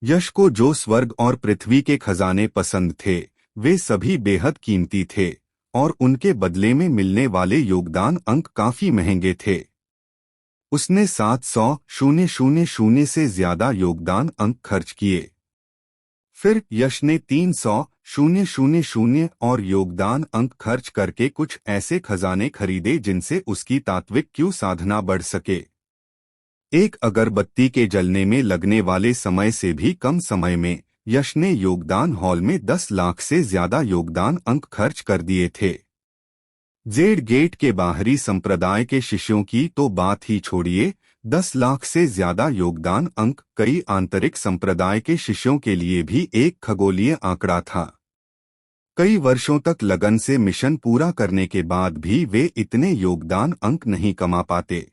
यश को जो स्वर्ग और पृथ्वी के खजाने पसंद थे वे सभी बेहद कीमती थे और उनके बदले में मिलने वाले योगदान अंक काफी महंगे थे। उसने 700,000 से ज्यादा योगदान अंक खर्च किए। फिर यश ने 300,000 और योगदान अंक खर्च करके कुछ ऐसे खजाने खरीदे जिनसे उसकी तात्विक क्यू साधना बढ़ सके। एक अगरबत्ती के जलने में लगने वाले समय से भी कम समय में यश ने योगदान हॉल में 10 लाख से ज्यादा योगदान अंक खर्च कर दिए थे। जेड गेट के बाहरी संप्रदाय के शिष्यों की तो बात ही छोड़िए, 10 लाख से ज्यादा योगदान अंक कई आंतरिक संप्रदाय के शिष्यों के लिए भी एक खगोलीय आंकड़ा था। कई वर्षों तक लगन से मिशन पूरा करने के बाद भी वे इतने योगदान अंक नहीं कमा पाते।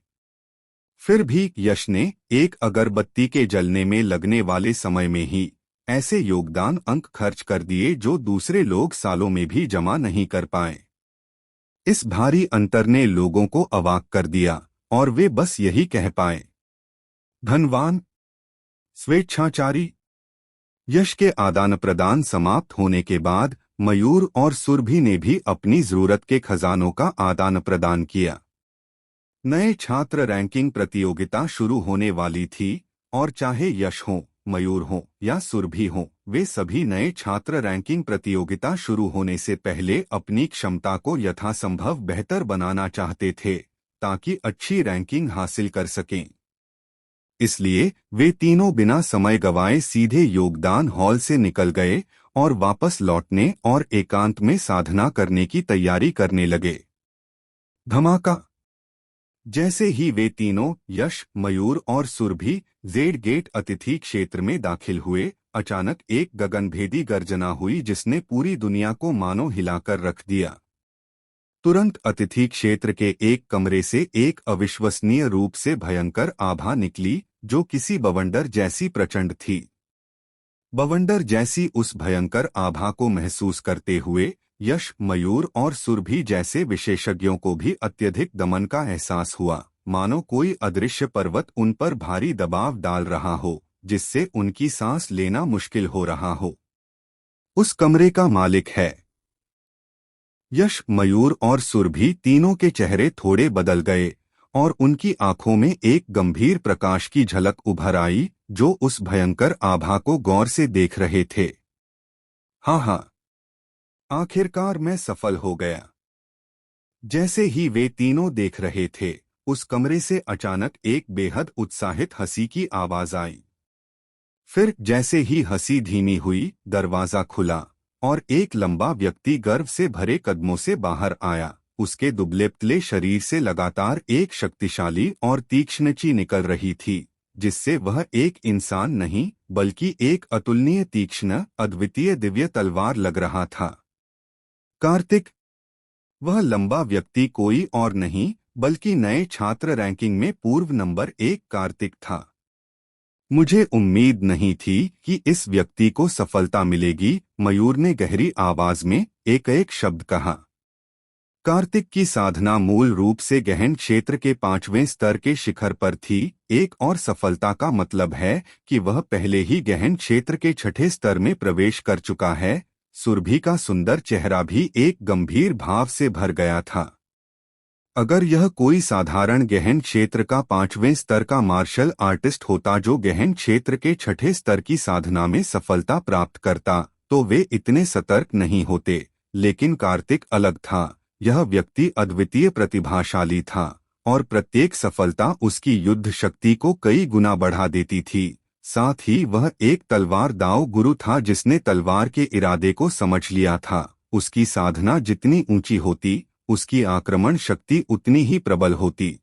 फिर भी यश ने एक अगरबत्ती के जलने में लगने वाले समय में ही ऐसे योगदान अंक खर्च कर दिए जो दूसरे लोग सालों में भी जमा नहीं कर पाए। इस भारी अंतर ने लोगों को अवाक कर दिया और वे बस यही कह पाए, धनवान, स्वेच्छाचारी। यश के आदान प्रदान समाप्त होने के बाद मयूर और सुरभि ने भी अपनी जरूरत के खजानों का आदान प्रदान किया। नए छात्र रैंकिंग प्रतियोगिता शुरू होने वाली थी और चाहे यश हो, मयूर हो या सुरभि हो, वे सभी नए छात्र रैंकिंग प्रतियोगिता शुरू होने से पहले अपनी क्षमता को यथासंभव बेहतर बनाना चाहते थे ताकि अच्छी रैंकिंग हासिल कर सकें। इसलिए वे तीनों बिना समय गवाए सीधे योगदान हॉल से निकल गए और वापस लौटने और एकांत में साधना करने की तैयारी करने लगे। धमाका। जैसे ही वे तीनों यश, मयूर और सुरभि जेड गेट अतिथि क्षेत्र में दाखिल हुए, अचानक एक गगनभेदी गर्जना हुई जिसने पूरी दुनिया को मानो हिलाकर रख दिया। तुरंत अतिथि क्षेत्र के एक कमरे से एक अविश्वसनीय रूप से भयंकर आभा निकली जो किसी बवंडर जैसी प्रचंड थी। बवंडर जैसी उस भयंकर आभा को महसूस करते हुए यश, मयूर और सुरभि जैसे विशेषज्ञों को भी अत्यधिक दमन का एहसास हुआ, मानो कोई अदृश्य पर्वत उन पर भारी दबाव डाल रहा हो जिससे उनकी सांस लेना मुश्किल हो रहा हो। उस कमरे का मालिक है। यश, मयूर और सुरभि तीनों के चेहरे थोड़े बदल गए और उनकी आंखों में एक गंभीर प्रकाश की झलक उभर आई जो उस भयंकर आभा को गौर से देख रहे थे। हाँ, आखिरकार मैं सफल हो गया। जैसे ही वे तीनों देख रहे थे, उस कमरे से अचानक एक बेहद उत्साहित हंसी की आवाज आई। फिर जैसे ही हंसी धीमी हुई, दरवाजा खुला और एक लंबा व्यक्ति गर्व से भरे कदमों से बाहर आया। उसके दुबले पतले शरीर से लगातार एक शक्तिशाली और तीक्ष्ण ची निकल रही थी जिससे वह एक इंसान नहीं बल्कि एक अतुलनीय तीक्ष्ण अद्वितीय दिव्य तलवार लग रहा था। कार्तिक। वह लंबा व्यक्ति कोई और नहीं बल्कि नए छात्र रैंकिंग में पूर्व नंबर 1 कार्तिक था। मुझे उम्मीद नहीं थी कि इस व्यक्ति को सफलता मिलेगी, मयूर ने गहरी आवाज में एक शब्द कहा। कार्तिक की साधना मूल रूप से गहन क्षेत्र के 5वें स्तर के शिखर पर थी। एक और सफलता का मतलब है कि वह पहले ही गहन क्षेत्र के 6ठे स्तर में प्रवेश कर चुका है। सुरभि का सुंदर चेहरा भी एक गंभीर भाव से भर गया था। अगर यह कोई साधारण गहन क्षेत्र का 5वें स्तर का मार्शल आर्टिस्ट होता जो गहन क्षेत्र के 6ठे स्तर की साधना में सफलता प्राप्त करता तो वे इतने सतर्क नहीं होते, लेकिन कार्तिक अलग था। यह व्यक्ति अद्वितीय प्रतिभाशाली था और प्रत्येक सफलता उसकी युद्ध शक्ति को कई गुना बढ़ा देती थी। साथ ही वह एक तलवार दाव गुरु था जिसने तलवार के इरादे को समझ लिया था। उसकी साधना जितनी ऊंची होती, उसकी आक्रमण शक्ति उतनी ही प्रबल होती।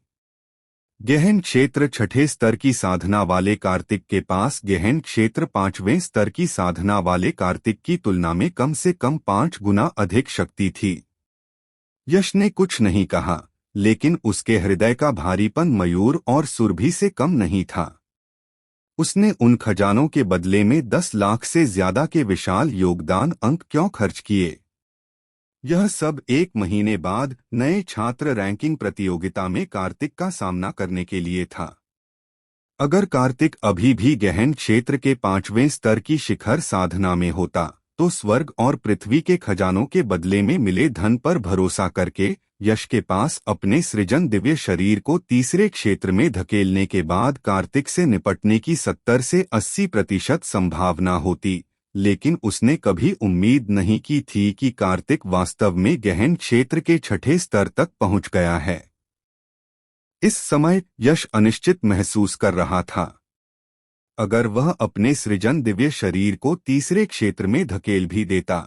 गहन क्षेत्र 6ठे स्तर की साधना वाले कार्तिक के पास गहन क्षेत्र 5वें स्तर की साधना वाले कार्तिक की तुलना में कम से कम 5 गुना अधिक शक्ति थी। यश ने कुछ नहीं कहा, लेकिन उसके हृदय का भारीपन मयूर और सुरभि से कम नहीं था। उसने उन खजानों के बदले में 10 लाख से ज्यादा के विशाल योगदान अंक क्यों खर्च किए? यह सब 1 महीने बाद नए छात्र रैंकिंग प्रतियोगिता में कार्तिक का सामना करने के लिए था। अगर कार्तिक अभी भी गहन क्षेत्र के 5वें स्तर की शिखर साधना में होता तो स्वर्ग और पृथ्वी के खजानों के बदले में मिले धन पर भरोसा करके यश के पास अपने सृजन दिव्य शरीर को तीसरे क्षेत्र में धकेलने के बाद कार्तिक से निपटने की 70 से 80% संभावना होती, लेकिन उसने कभी उम्मीद नहीं की थी कि कार्तिक वास्तव में गहन क्षेत्र के 6ठे स्तर तक पहुंच गया है। इस समय यश अनिश्चित महसूस कर रहा था। अगर वह अपने सृजन दिव्य शरीर को तीसरे क्षेत्र में धकेल भी देता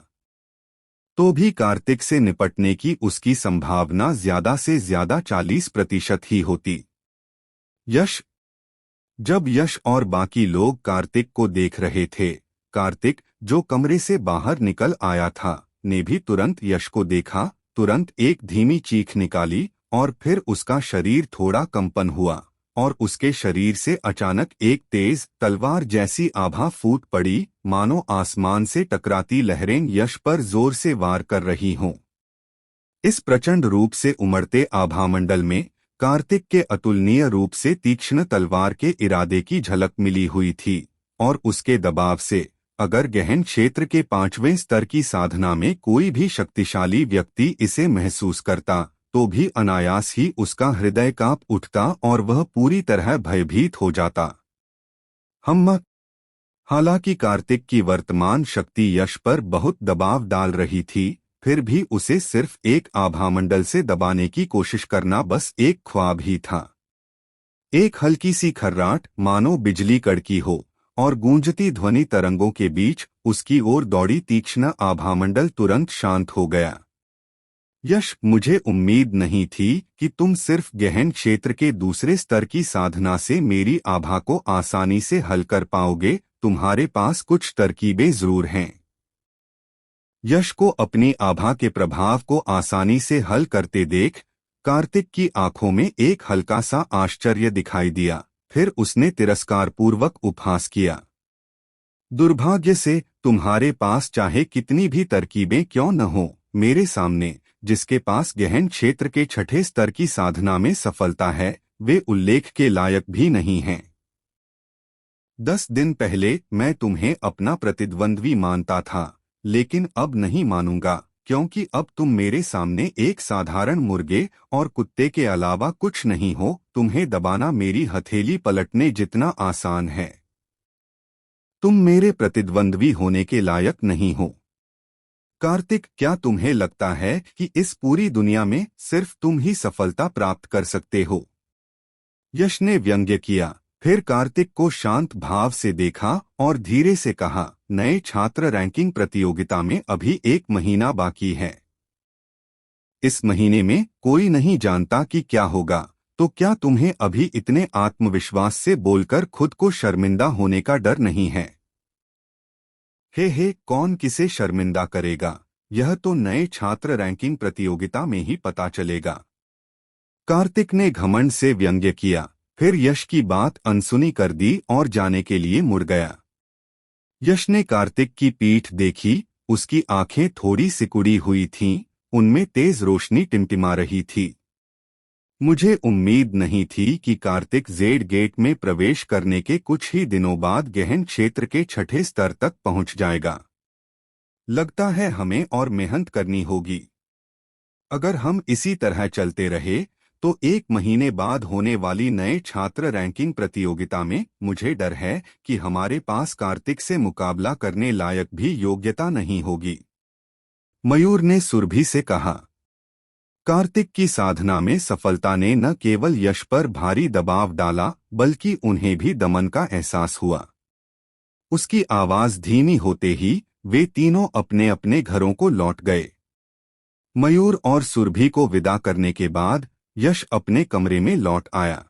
तो भी कार्तिक से निपटने की उसकी संभावना ज्यादा से ज्यादा 40% ही होती। यश जब यश और बाकी लोग कार्तिक को देख रहे थे, कार्तिक जो कमरे से बाहर निकल आया था ने भी तुरंत यश को देखा, तुरंत एक धीमी चीख निकाली और फिर उसका शरीर थोड़ा कंपन हुआ और उसके शरीर से अचानक एक तेज तलवार जैसी आभा फूट पड़ी, मानो आसमान से टकराती लहरें यश पर जोर से वार कर रही हों। इस प्रचंड रूप से उमड़ते आभामंडल में कार्तिक के अतुलनीय रूप से तीक्ष्ण तलवार के इरादे की झलक मिली हुई थी और उसके दबाव से अगर गहन क्षेत्र के 5वें स्तर की साधना में कोई भी शक्तिशाली व्यक्ति इसे महसूस करता तो भी अनायास ही उसका हृदय कांप उठता और वह पूरी तरह भयभीत हो जाता। हालांकि कार्तिक की वर्तमान शक्ति यश पर बहुत दबाव डाल रही थी, फिर भी उसे सिर्फ एक आभामंडल से दबाने की कोशिश करना बस एक ख्वाब ही था। एक हल्की सी खर्राट मानो बिजली कड़की हो और गूंजती ध्वनि तरंगों के बीच उसकी ओर दौड़ी तीक्ष्ण आभामंडल तुरंत शांत हो गया। यश, मुझे उम्मीद नहीं थी कि तुम सिर्फ गहन क्षेत्र के दूसरे स्तर की साधना से मेरी आभा को आसानी से हल कर पाओगे, तुम्हारे पास कुछ तरकीबें जरूर हैं। यश को अपनी आभा के प्रभाव को आसानी से हल करते देख कार्तिक की आंखों में एक हल्का सा आश्चर्य दिखाई दिया, फिर उसने तिरस्कारपूर्वक उपहास किया। दुर्भाग्य से तुम्हारे पास चाहे कितनी भी तरकीबें क्यों न हो, मेरे सामने जिसके पास गहन क्षेत्र के 6ठे स्तर की साधना में सफलता है, वे उल्लेख के लायक भी नहीं हैं। 10 दिन पहले मैं तुम्हें अपना प्रतिद्वंद्वी मानता था, लेकिन अब नहीं मानूंगा, क्योंकि अब तुम मेरे सामने एक साधारण मुर्गे और कुत्ते के अलावा कुछ नहीं हो। तुम्हें दबाना मेरी हथेली पलटने जितना आसान है। तुम मेरे प्रतिद्वंद्वी होने के लायक नहीं हो। कार्तिक, क्या तुम्हें लगता है कि इस पूरी दुनिया में सिर्फ तुम ही सफलता प्राप्त कर सकते हो? यश ने व्यंग्य किया, फिर कार्तिक को शांत भाव से देखा और धीरे से कहा, नए छात्र रैंकिंग प्रतियोगिता में अभी 1 महीना बाकी है। इस महीने में कोई नहीं जानता कि क्या होगा, तो क्या तुम्हें अभी इतने आत्मविश्वास से बोलकर खुद को शर्मिंदा होने का डर नहीं है? हे, कौन किसे शर्मिंदा करेगा, यह तो नए छात्र रैंकिंग प्रतियोगिता में ही पता चलेगा। कार्तिक ने घमंड से व्यंग्य किया, फिर यश की बात अनसुनी कर दी और जाने के लिए मुड़ गया। यश ने कार्तिक की पीठ देखी, उसकी आंखें थोड़ी सिकुड़ी हुई थीं, उनमें तेज रोशनी टिमटिमा रही थी। मुझे उम्मीद नहीं थी कि कार्तिक जेड गेट में प्रवेश करने के कुछ ही दिनों बाद गहन क्षेत्र के 6ठे स्तर तक पहुंच जाएगा। लगता है हमें और मेहनत करनी होगी। अगर हम इसी तरह चलते रहे तो 1 महीने बाद होने वाली नए छात्र रैंकिंग प्रतियोगिता में मुझे डर है कि हमारे पास कार्तिक से मुकाबला करने लायक भी योग्यता नहीं होगी। मयूर ने सुरभि से कहा। कार्तिक की साधना में सफलता ने न केवल यश पर भारी दबाव डाला, बल्कि उन्हें भी दमन का एहसास हुआ। उसकी आवाज धीमी होते ही वे तीनों अपने अपने घरों को लौट गए। मयूर और सुरभि को विदा करने के बाद यश अपने कमरे में लौट आया।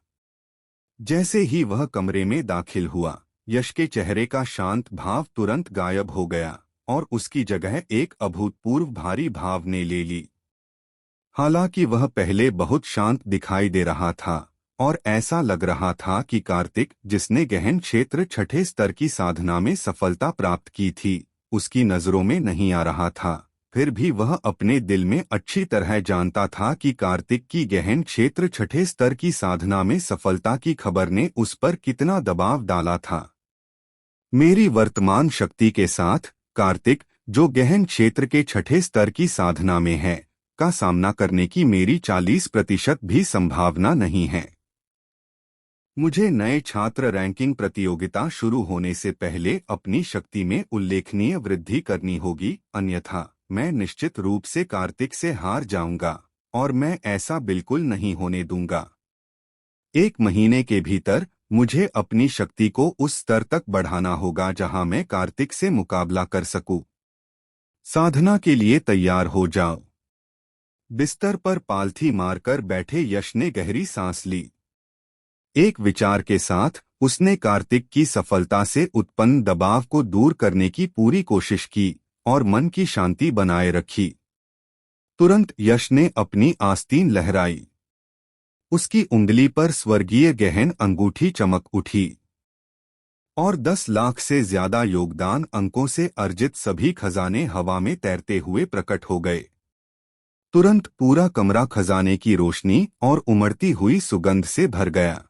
जैसे ही वह कमरे में दाखिल हुआ, यश के चेहरे का शांत भाव तुरंत गायब हो गया और उसकी जगह एक अभूतपूर्व भारी भाव ने ले ली। हालांकि वह पहले बहुत शांत दिखाई दे रहा था और ऐसा लग रहा था कि कार्तिक, जिसने गहन क्षेत्र 6ठे स्तर की साधना में सफलता प्राप्त की थी, उसकी नजरों में नहीं आ रहा था। फिर भी वह अपने दिल में अच्छी तरह जानता था कि कार्तिक की गहन क्षेत्र छठे स्तर की साधना में सफलता की खबर ने उस पर कितना दबाव डाला था। मेरी वर्तमान शक्ति के साथ कार्तिक, जो गहन क्षेत्र के छठे स्तर की साधना में है, का सामना करने की मेरी 40% भी संभावना नहीं है। मुझे नए छात्र रैंकिंग प्रतियोगिता शुरू होने से पहले अपनी शक्ति में उल्लेखनीय वृद्धि करनी होगी, अन्यथा मैं निश्चित रूप से कार्तिक से हार जाऊंगा, और मैं ऐसा बिल्कुल नहीं होने दूंगा। 1 महीने के भीतर मुझे अपनी शक्ति को उस स्तर तक बढ़ाना होगा जहां मैं कार्तिक से मुकाबला कर सकूं। साधना के लिए तैयार हो जाओ। बिस्तर पर पालथी मारकर बैठे यश ने गहरी सांस ली। एक विचार के साथ उसने कार्तिक की सफलता से उत्पन्न दबाव को दूर करने की पूरी कोशिश की और मन की शांति बनाए रखी। तुरंत यश ने अपनी आस्तीन लहराई। उसकी उंगली पर स्वर्गीय गहन अंगूठी चमक उठी और 10 लाख से ज्यादा योगदान अंकों से अर्जित सभी खजाने हवा में तैरते हुए प्रकट हो गए। तुरंत पूरा कमरा खजाने की रोशनी और उमड़ती हुई सुगंध से भर गया।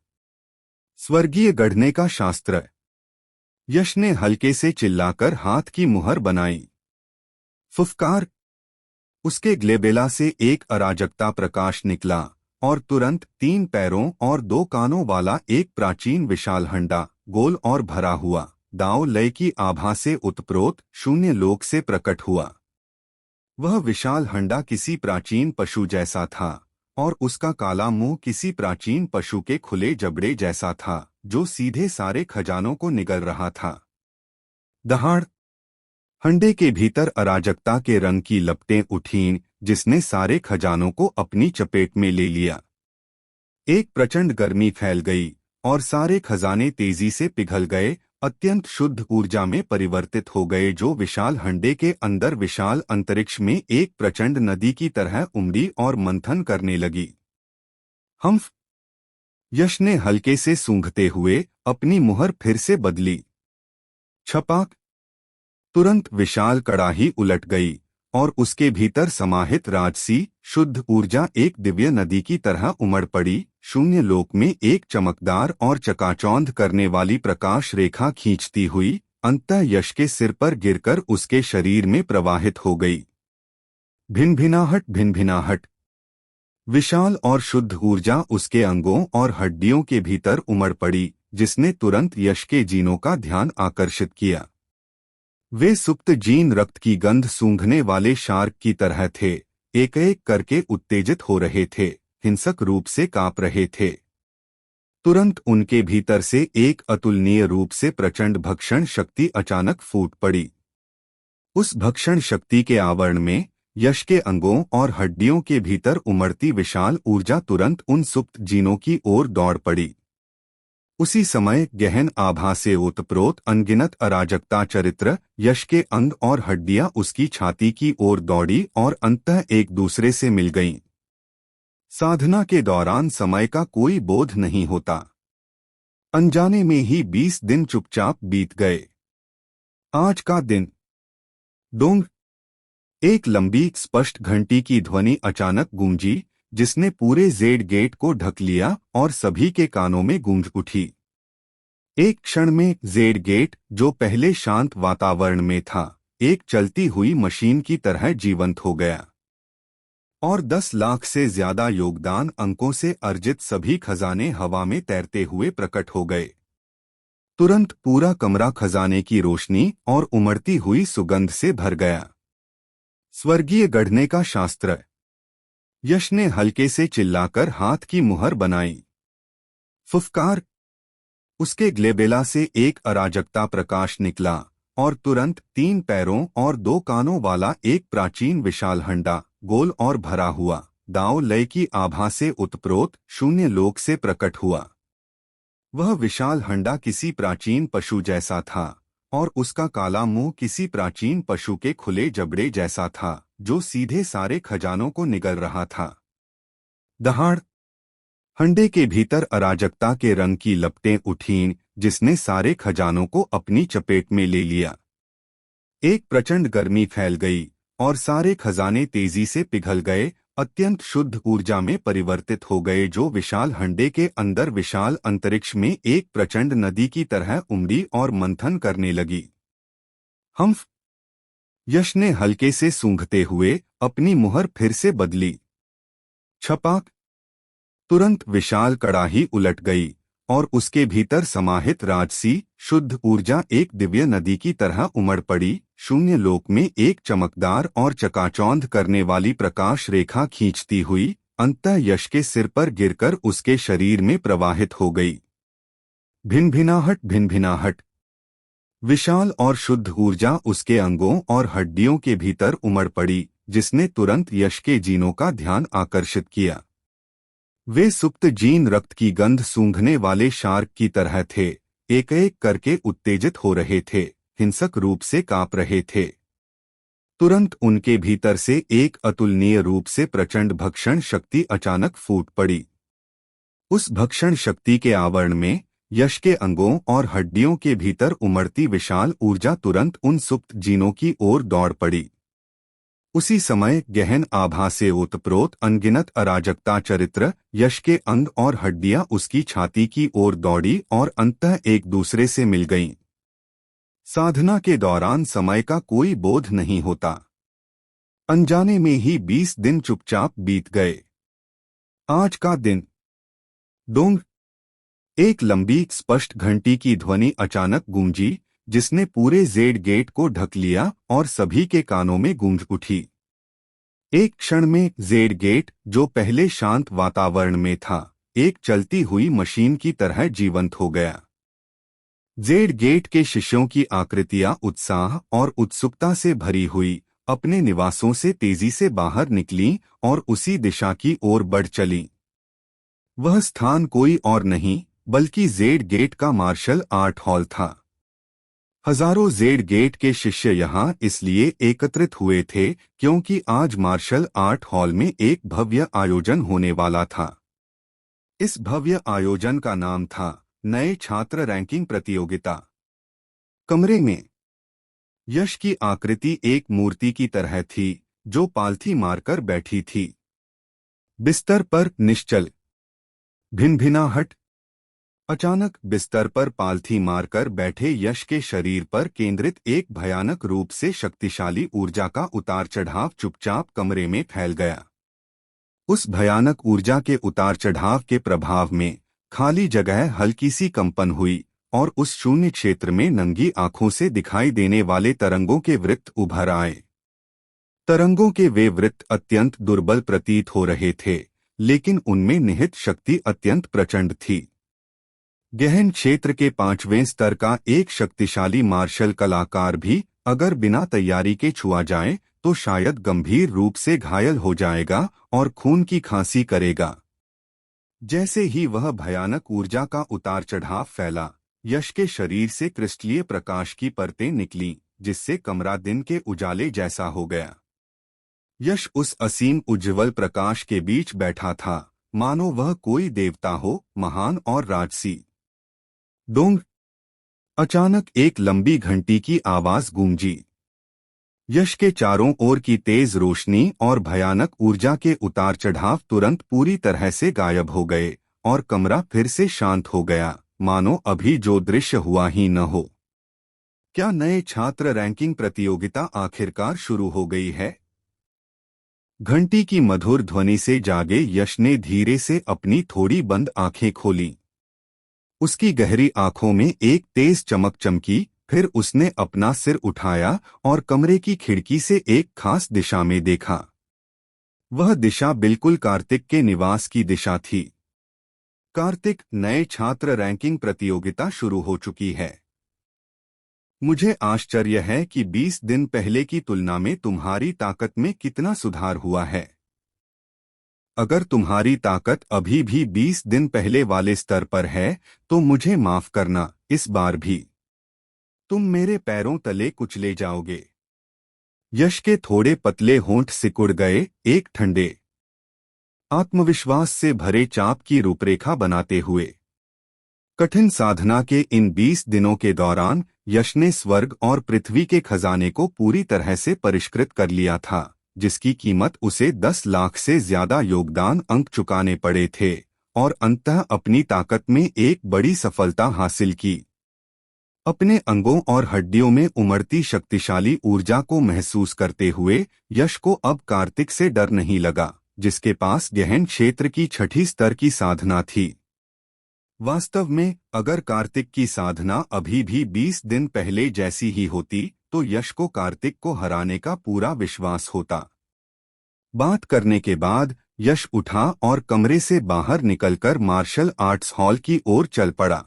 स्वर्गीय गढ़ने का शास्त्र। यश ने हल्के से चिल्लाकर हाथ की मुहर बनाई। फुफकार। उसके ग्लेबेला से एक अराजकता प्रकाश निकला और तुरंत 3 पैरों और 2 कानों वाला एक प्राचीन विशाल हंडा, गोल और भरा हुआ, दाव लय की आभा से उत्प्रोत शून्य लोक से प्रकट हुआ। वह विशाल हंडा किसी प्राचीन पशु जैसा था और उसका काला मुंह किसी प्राचीन पशु के खुले जबड़े जैसा था, जो सीधे सारे खजानों को निगल रहा था। दहाड़। हंडे के भीतर अराजकता के रंग की लपटें उठीं, जिसने सारे खजानों को अपनी चपेट में ले लिया। एक प्रचंड गर्मी फैल गई और सारे खजाने तेजी से पिघल गए, अत्यंत शुद्ध ऊर्जा में परिवर्तित हो गए, जो विशाल हंडे के अंदर विशाल अंतरिक्ष में एक प्रचंड नदी की तरह उमड़ी और मंथन करने लगी। हम्फ। यश ने हल्के से सूंघते हुए अपनी मुहर फिर से बदली। छपाक। तुरंत विशाल कड़ाही उलट गई और उसके भीतर समाहित राजसी शुद्ध ऊर्जा एक दिव्य नदी की तरह उमड़ पड़ी। शून्य लोक में एक चमकदार और चकाचौंध करने वाली प्रकाश रेखा खींचती हुई अंततः यश के सिर पर गिरकर उसके शरीर में प्रवाहित हो गई। भिनभिनाहट भिनभिनाहट। विशाल और शुद्ध ऊर्जा उसके अंगों और हड्डियों के भीतर उमड़ पड़ी, जिसने तुरंत यश के जीनों का ध्यान आकर्षित किया। वे सुप्त जीन रक्त की गंध सूंघने वाले शार्क की तरह थे, एक एक करके उत्तेजित हो रहे थे, हिंसक रूप से कांप रहे थे। तुरंत उनके भीतर से एक अतुलनीय रूप से प्रचंड भक्षण शक्ति अचानक फूट पड़ी। उस भक्षण शक्ति के आवरण में यश के अंगों और हड्डियों के भीतर उमड़ती विशाल ऊर्जा तुरंत उन सुप्त जीनों की ओर दौड़ पड़ी। उसी समय गहन आभा से ओतप्रोत अनगिनत अराजकता चरित्र यश के अंग और हड्डियां उसकी छाती की ओर दौड़ी और अंततः एक दूसरे से मिल गईं। साधना के दौरान समय का कोई बोध नहीं होता। अनजाने में ही 20 दिन चुपचाप बीत गए। आज का दिन। डोंग। एक लंबी स्पष्ट घंटी की ध्वनि अचानक गूंजी, जिसने पूरे जेड गेट को ढक लिया और सभी के कानों में गूंज उठी। एक क्षण में जेड गेट, जो पहले शांत वातावरण में था, एक चलती हुई मशीन की तरह जीवंत हो गया और 10 लाख से ज्यादा योगदान अंकों से अर्जित सभी खजाने हवा में तैरते हुए प्रकट हो गए। तुरंत पूरा कमरा खजाने की रोशनी और उमड़ती हुई सुगंध से भर गया। स्वर्गीय गढ़ने का शास्त्र। यश ने हल्के से चिल्लाकर हाथ की मुहर बनाई। फुफकार। उसके ग्लेबेला से एक अराजकता प्रकाश निकला और तुरंत 3 पैरों और 2 कानों वाला एक प्राचीन विशाल हंडा, गोल और भरा हुआ, दाव लय की आभा से उत्प्रोत शून्य लोक से प्रकट हुआ। वह विशाल हंडा किसी प्राचीन पशु जैसा था और उसका काला मुंह किसी प्राचीन पशु के खुले जबड़े जैसा था, जो सीधे सारे खजानों को निगल रहा था। दहाड़। हंडे के भीतर अराजकता के रंग की लपटें उठीं, जिसने सारे खजानों को अपनी चपेट में ले लिया। एक प्रचंड गर्मी फैल गई और सारे खजाने तेजी से पिघल गए, अत्यंत शुद्ध ऊर्जा में परिवर्तित हो गए जो विशाल हंडे के अंदर विशाल अंतरिक्ष में एक प्रचंड नदी की तरह उमड़ी और मंथन करने लगी। हम्फ। यश ने हल्के से सूंघते हुए अपनी मुहर फिर से बदली। छपाक। तुरंत विशाल कड़ाही उलट गई और उसके भीतर समाहित राजसी शुद्ध ऊर्जा एक दिव्य नदी की तरह उमड़ पड़ी। शून्य लोक में एक चमकदार और चकाचौंध करने वाली प्रकाश रेखा खींचती हुई अंततः यश के सिर पर गिरकर उसके शरीर में प्रवाहित हो गई। भिनभिनाहट भिनभिनाहट। विशाल और शुद्ध ऊर्जा उसके अंगों और हड्डियों के भीतर उमड़ पड़ी, जिसने तुरंत यश के जीनों का ध्यान आकर्षित किया। वे सुप्त जीन रक्त की गंध सूंघने वाले शार्क की तरह थे, एक एक करके उत्तेजित हो रहे थे, हिंसक रूप से कांप रहे थे। तुरंत उनके भीतर से एक अतुलनीय रूप से प्रचंड भक्षण शक्ति अचानक फूट पड़ी। उस भक्षण शक्ति के आवरण में यश के अंगों और हड्डियों के भीतर उमड़ती विशाल ऊर्जा तुरंत उन सुप्त जीनों की ओर दौड़ पड़ी। उसी समय गहन आभा से ओतप्रोत अनगिनत अराजकता चरित्र यश के अंग और हड्डियां उसकी छाती की ओर दौड़ी और अंततः एक दूसरे से मिल गईं। साधना के दौरान समय का कोई बोध नहीं होता। अनजाने में ही 20 दिन चुपचाप बीत गए। आज का दिन। डोंग। एक लंबी स्पष्ट घंटी की ध्वनि अचानक गूंजी, जिसने पूरे जेड गेट को ढक लिया और सभी के कानों में गूंज उठी। एक क्षण में जेड गेट, जो पहले शांत वातावरण में था, एक चलती हुई मशीन की तरह जीवंत हो गया। जेड गेट के शिष्यों की आकृतियां उत्साह और उत्सुकता से भरी हुई अपने निवासों से तेजी से बाहर निकलीं और उसी दिशा की ओर बढ़ चलीं। वह स्थान कोई और नहीं बल्कि जेड गेट का मार्शल आर्ट हॉल था। हजारों जेड गेट के शिष्य यहाँ इसलिए एकत्रित हुए थे क्योंकि आज मार्शल आर्ट हॉल में एक भव्य आयोजन होने वाला था। इस भव्य आयोजन का नाम था नए छात्र रैंकिंग प्रतियोगिता। कमरे में यश की आकृति एक मूर्ति की तरह थी जो पालथी मारकर बैठी थी। बिस्तर पर निश्चल। भिनभिनाहट। अचानक बिस्तर पर पालथी मारकर बैठे यश के शरीर पर केंद्रित एक भयानक रूप से शक्तिशाली ऊर्जा का उतार चढ़ाव चुपचाप कमरे में फैल गया। उस भयानक ऊर्जा के उतार चढ़ाव के प्रभाव में खाली जगह हल्की सी कंपन हुई और उस शून्य क्षेत्र में नंगी आंखों से दिखाई देने वाले तरंगों के वृत्त उभर आए। तरंगों के वे वृत्त अत्यंत दुर्बल प्रतीत हो रहे थे, लेकिन उनमें निहित शक्ति अत्यंत प्रचंड थी। गहन क्षेत्र के 5वें स्तर का एक शक्तिशाली मार्शल कलाकार भी अगर बिना तैयारी के छुआ जाए तो शायद गंभीर रूप से घायल हो जाएगा और खून की खांसी करेगा। जैसे ही वह भयानक ऊर्जा का उतार चढ़ाव फैला, यश के शरीर से क्रिस्टलीय प्रकाश की परतें निकलीं, जिससे कमरा दिन के उजाले जैसा हो गया। यश उस असीम उज्ज्वल प्रकाश के बीच बैठा था, मानो वह कोई देवता हो, महान और राजसी। डोंग। अचानक एक लंबी घंटी की आवाज गूंजी। यश के चारों ओर की तेज रोशनी और भयानक ऊर्जा के उतार चढ़ाव तुरंत पूरी तरह से गायब हो गए और कमरा फिर से शांत हो गया, मानो अभी जो दृश्य हुआ ही न हो। क्या नए छात्र रैंकिंग प्रतियोगिता आखिरकार शुरू हो गई है? घंटी की मधुर ध्वनि से जागे यश ने धीरे से अपनी थोड़ी बंद आंखें खोलीं। उसकी गहरी आंखों में एक तेज चमक चमकी, फिर उसने अपना सिर उठाया और कमरे की खिड़की से एक खास दिशा में देखा। वह दिशा बिल्कुल कार्तिक के निवास की दिशा थी। कार्तिक, नए छात्र रैंकिंग प्रतियोगिता शुरू हो चुकी है। मुझे आश्चर्य है कि 20 दिन पहले की तुलना में तुम्हारी ताकत में कितना सुधार हुआ है। अगर तुम्हारी ताकत अभी भी 20 दिन पहले वाले स्तर पर है तो मुझे माफ करना, इस बार भी तुम मेरे पैरों तले कुचले जाओगे। यश के थोड़े पतले होंठ सिकुड़ गए, एक ठंडे आत्मविश्वास से भरे चाप की रूपरेखा बनाते हुए। कठिन साधना के इन 20 दिनों के दौरान यश ने स्वर्ग और पृथ्वी के खजाने को पूरी तरह से परिष्कृत कर लिया था, जिसकी कीमत उसे 10 लाख से ज्यादा योगदान अंक चुकाने पड़े थे, और अंततः अपनी ताकत में एक बड़ी सफलता हासिल की। अपने अंगों और हड्डियों में उमड़ती शक्तिशाली ऊर्जा को महसूस करते हुए यश को अब कार्तिक से डर नहीं लगा, जिसके पास गहन क्षेत्र की छठी स्तर की साधना थी। वास्तव में अगर कार्तिक की साधना अभी भी 20 दिन पहले जैसी ही होती तो यश को कार्तिक को हराने का पूरा विश्वास होता। बात करने के बाद यश उठा और कमरे से बाहर निकलकर मार्शल आर्ट्स हॉल की ओर चल पड़ा।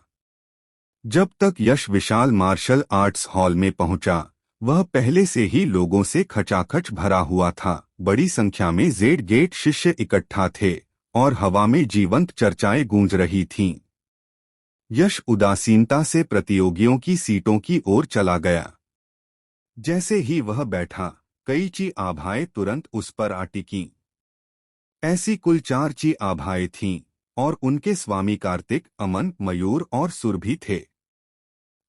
जब तक यश विशाल मार्शल आर्ट्स हॉल में पहुंचा, वह पहले से ही लोगों से खचाखच भरा हुआ था। बड़ी संख्या में जेड गेट शिष्य इकट्ठा थे और हवा में जीवंत चर्चाएं गूंज रही थीं। यश उदासीनता से प्रतियोगियों की सीटों की ओर चला गया। जैसे ही वह बैठा, कई ची आभाएं तुरंत उस पर आ टिकीं। ऐसी कुल 4 ची आभाएं थीं और उनके स्वामी कार्तिक, अमन, मयूर और सुर भी थे।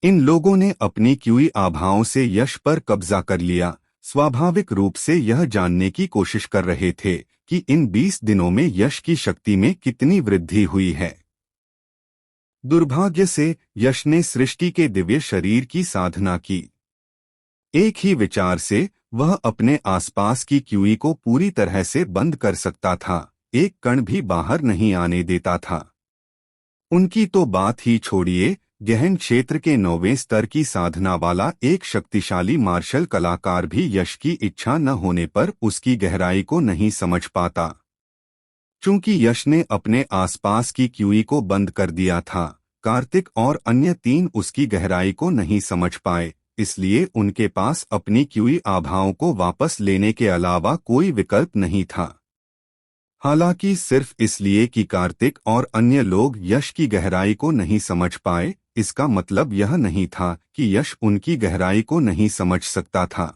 इन लोगों ने अपनी क्यूई आभाओं से यश पर कब्जा कर लिया। स्वाभाविक रूप से यह जानने की कोशिश कर रहे थे कि इन 20 दिनों में यश की शक्ति में कितनी वृद्धि हुई है। दुर्भाग्य से यश ने सृष्टि के दिव्य शरीर की साधना की। एक ही विचार से वह अपने आसपास की क्यूई को पूरी तरह से बंद कर सकता था, एक कण भी बाहर नहीं आने देता था। उनकी तो बात ही छोड़िए, गहन क्षेत्र के 9वें स्तर की साधना वाला एक शक्तिशाली मार्शल कलाकार भी यश की इच्छा न होने पर उसकी गहराई को नहीं समझ पाता। चूंकि यश ने अपने आसपास की क्यूई को बंद कर दिया था, कार्तिक और अन्य 3 उसकी गहराई को नहीं समझ पाए, इसलिए उनके पास अपनी क्यूई आभाओं को वापस लेने के अलावा कोई विकल्प नहीं था। हालांकि सिर्फ इसलिए कि कार्तिक और अन्य लोग यश की गहराई को नहीं समझ पाए, इसका मतलब यह नहीं था कि यश उनकी गहराई को नहीं समझ सकता था।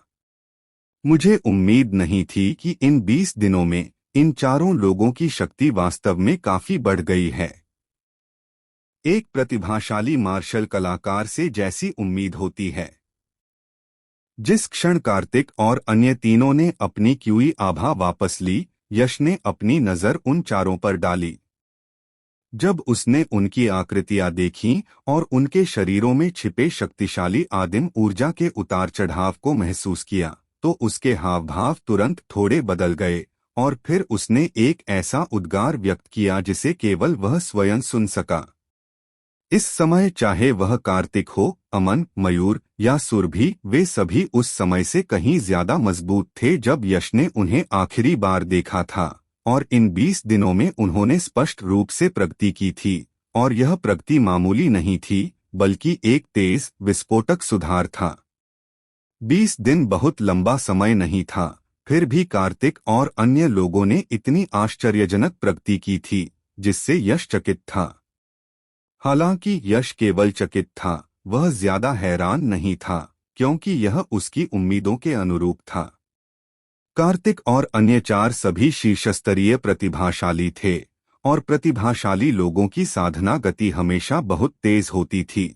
मुझे उम्मीद नहीं थी कि इन 20 दिनों में इन चारों लोगों की शक्ति वास्तव में काफी बढ़ गई है। एक प्रतिभाशाली मार्शल कलाकार से जैसी उम्मीद होती है। जिस क्षण कार्तिक और अन्य तीनों ने अपनी क्यूई आभा वापस ली, यश ने अपनी नजर उन चारों पर डाली। जब उसने उनकी आकृतियां देखीं और उनके शरीरों में छिपे शक्तिशाली आदिम ऊर्जा के उतार चढ़ाव को महसूस किया, तो उसके हाव भाव तुरंत थोड़े बदल गए और फिर उसने एक ऐसा उद्गार व्यक्त किया जिसे केवल वह स्वयं सुन सका। इस समय चाहे वह कार्तिक हो, अमन, मयूर या सुर भी, वे सभी उस समय से कहीं ज्यादा मजबूत थे जब यश ने उन्हें आखिरी बार देखा था, और इन 20 दिनों में उन्होंने स्पष्ट रूप से प्रगति की थी, और यह प्रगति मामूली नहीं थी बल्कि एक तेज विस्फोटक सुधार था। 20 दिन बहुत लंबा समय नहीं था, फिर भी कार्तिक और अन्य लोगों ने इतनी आश्चर्यजनक प्रगति की थी जिससे यश चकित था। हालांकि यश केवल चकित था, वह ज्यादा हैरान नहीं था, क्योंकि यह उसकी उम्मीदों के अनुरूप था। कार्तिक और अन्य 4 सभी शीर्षस्तरीय प्रतिभाशाली थे, और प्रतिभाशाली लोगों की साधना गति हमेशा बहुत तेज होती थी।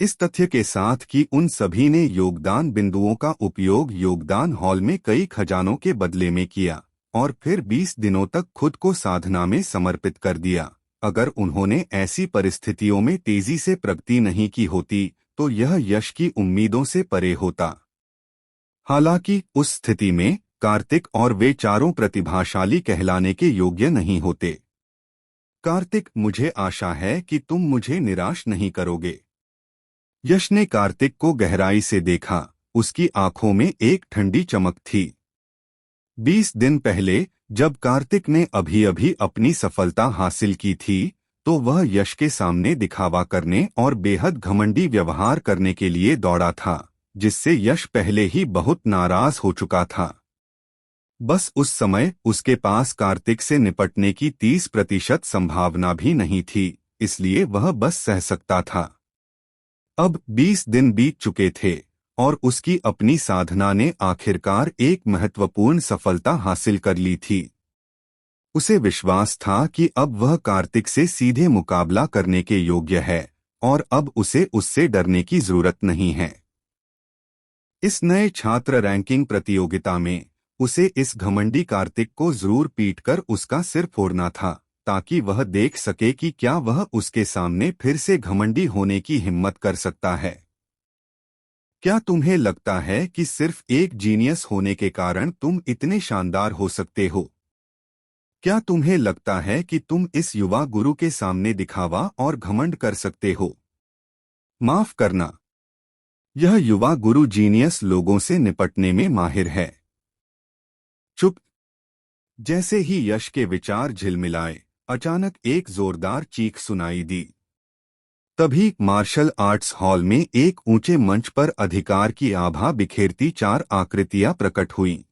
इस तथ्य के साथ कि उन सभी ने योगदान बिंदुओं का उपयोग योगदान हॉल में कई खजानों के बदले में किया, और फिर 20 दिनों तक खुद को साधना में समर्पित कर दिया। अगर उन्होंने ऐसी परिस्थितियों में तेजी से प्रगति नहीं की होती तो यह यश की उम्मीदों से परे होता। हालांकि उस स्थिति में कार्तिक और वे चारों प्रतिभाशाली कहलाने के योग्य नहीं होते। कार्तिक, मुझे आशा है कि तुम मुझे निराश नहीं करोगे। यश ने कार्तिक को गहराई से देखा, उसकी आंखों में एक ठंडी चमक थी। 20 दिन पहले जब कार्तिक ने अभी अभी अपनी सफलता हासिल की थी, तो वह यश के सामने दिखावा करने और बेहद घमंडी व्यवहार करने के लिए दौड़ा था, जिससे यश पहले ही बहुत नाराज हो चुका था। बस उस समय उसके पास कार्तिक से निपटने की 30% संभावना भी नहीं थी, इसलिए वह बस सह सकता था। अब 20 दिन बीत चुके थे और उसकी अपनी साधना ने आखिरकार एक महत्वपूर्ण सफलता हासिल कर ली थी। उसे विश्वास था कि अब वह कार्तिक से सीधे मुकाबला करने के योग्य है और अब उसे उससे डरने की जरूरत नहीं है। इस नए छात्र रैंकिंग प्रतियोगिता में उसे इस घमंडी कार्तिक को जरूर पीटकर उसका सिर फोड़ना था, ताकि वह देख सके कि क्या वह उसके सामने फिर से घमंडी होने की हिम्मत कर सकता है। क्या तुम्हें लगता है कि सिर्फ एक जीनियस होने के कारण तुम इतने शानदार हो सकते हो? क्या तुम्हें लगता है कि तुम इस युवा गुरु के सामने दिखावा और घमंड कर सकते हो? माफ करना, यह युवा गुरु जीनियस लोगों से निपटने में माहिर है। चुप। जैसे ही यश के विचार झिलमिलाए, अचानक एक जोरदार चीख सुनाई दी। तभी मार्शल आर्ट्स हॉल में एक ऊंचे मंच पर अधिकार की आभा बिखेरती 4 आकृतियां प्रकट हुईं।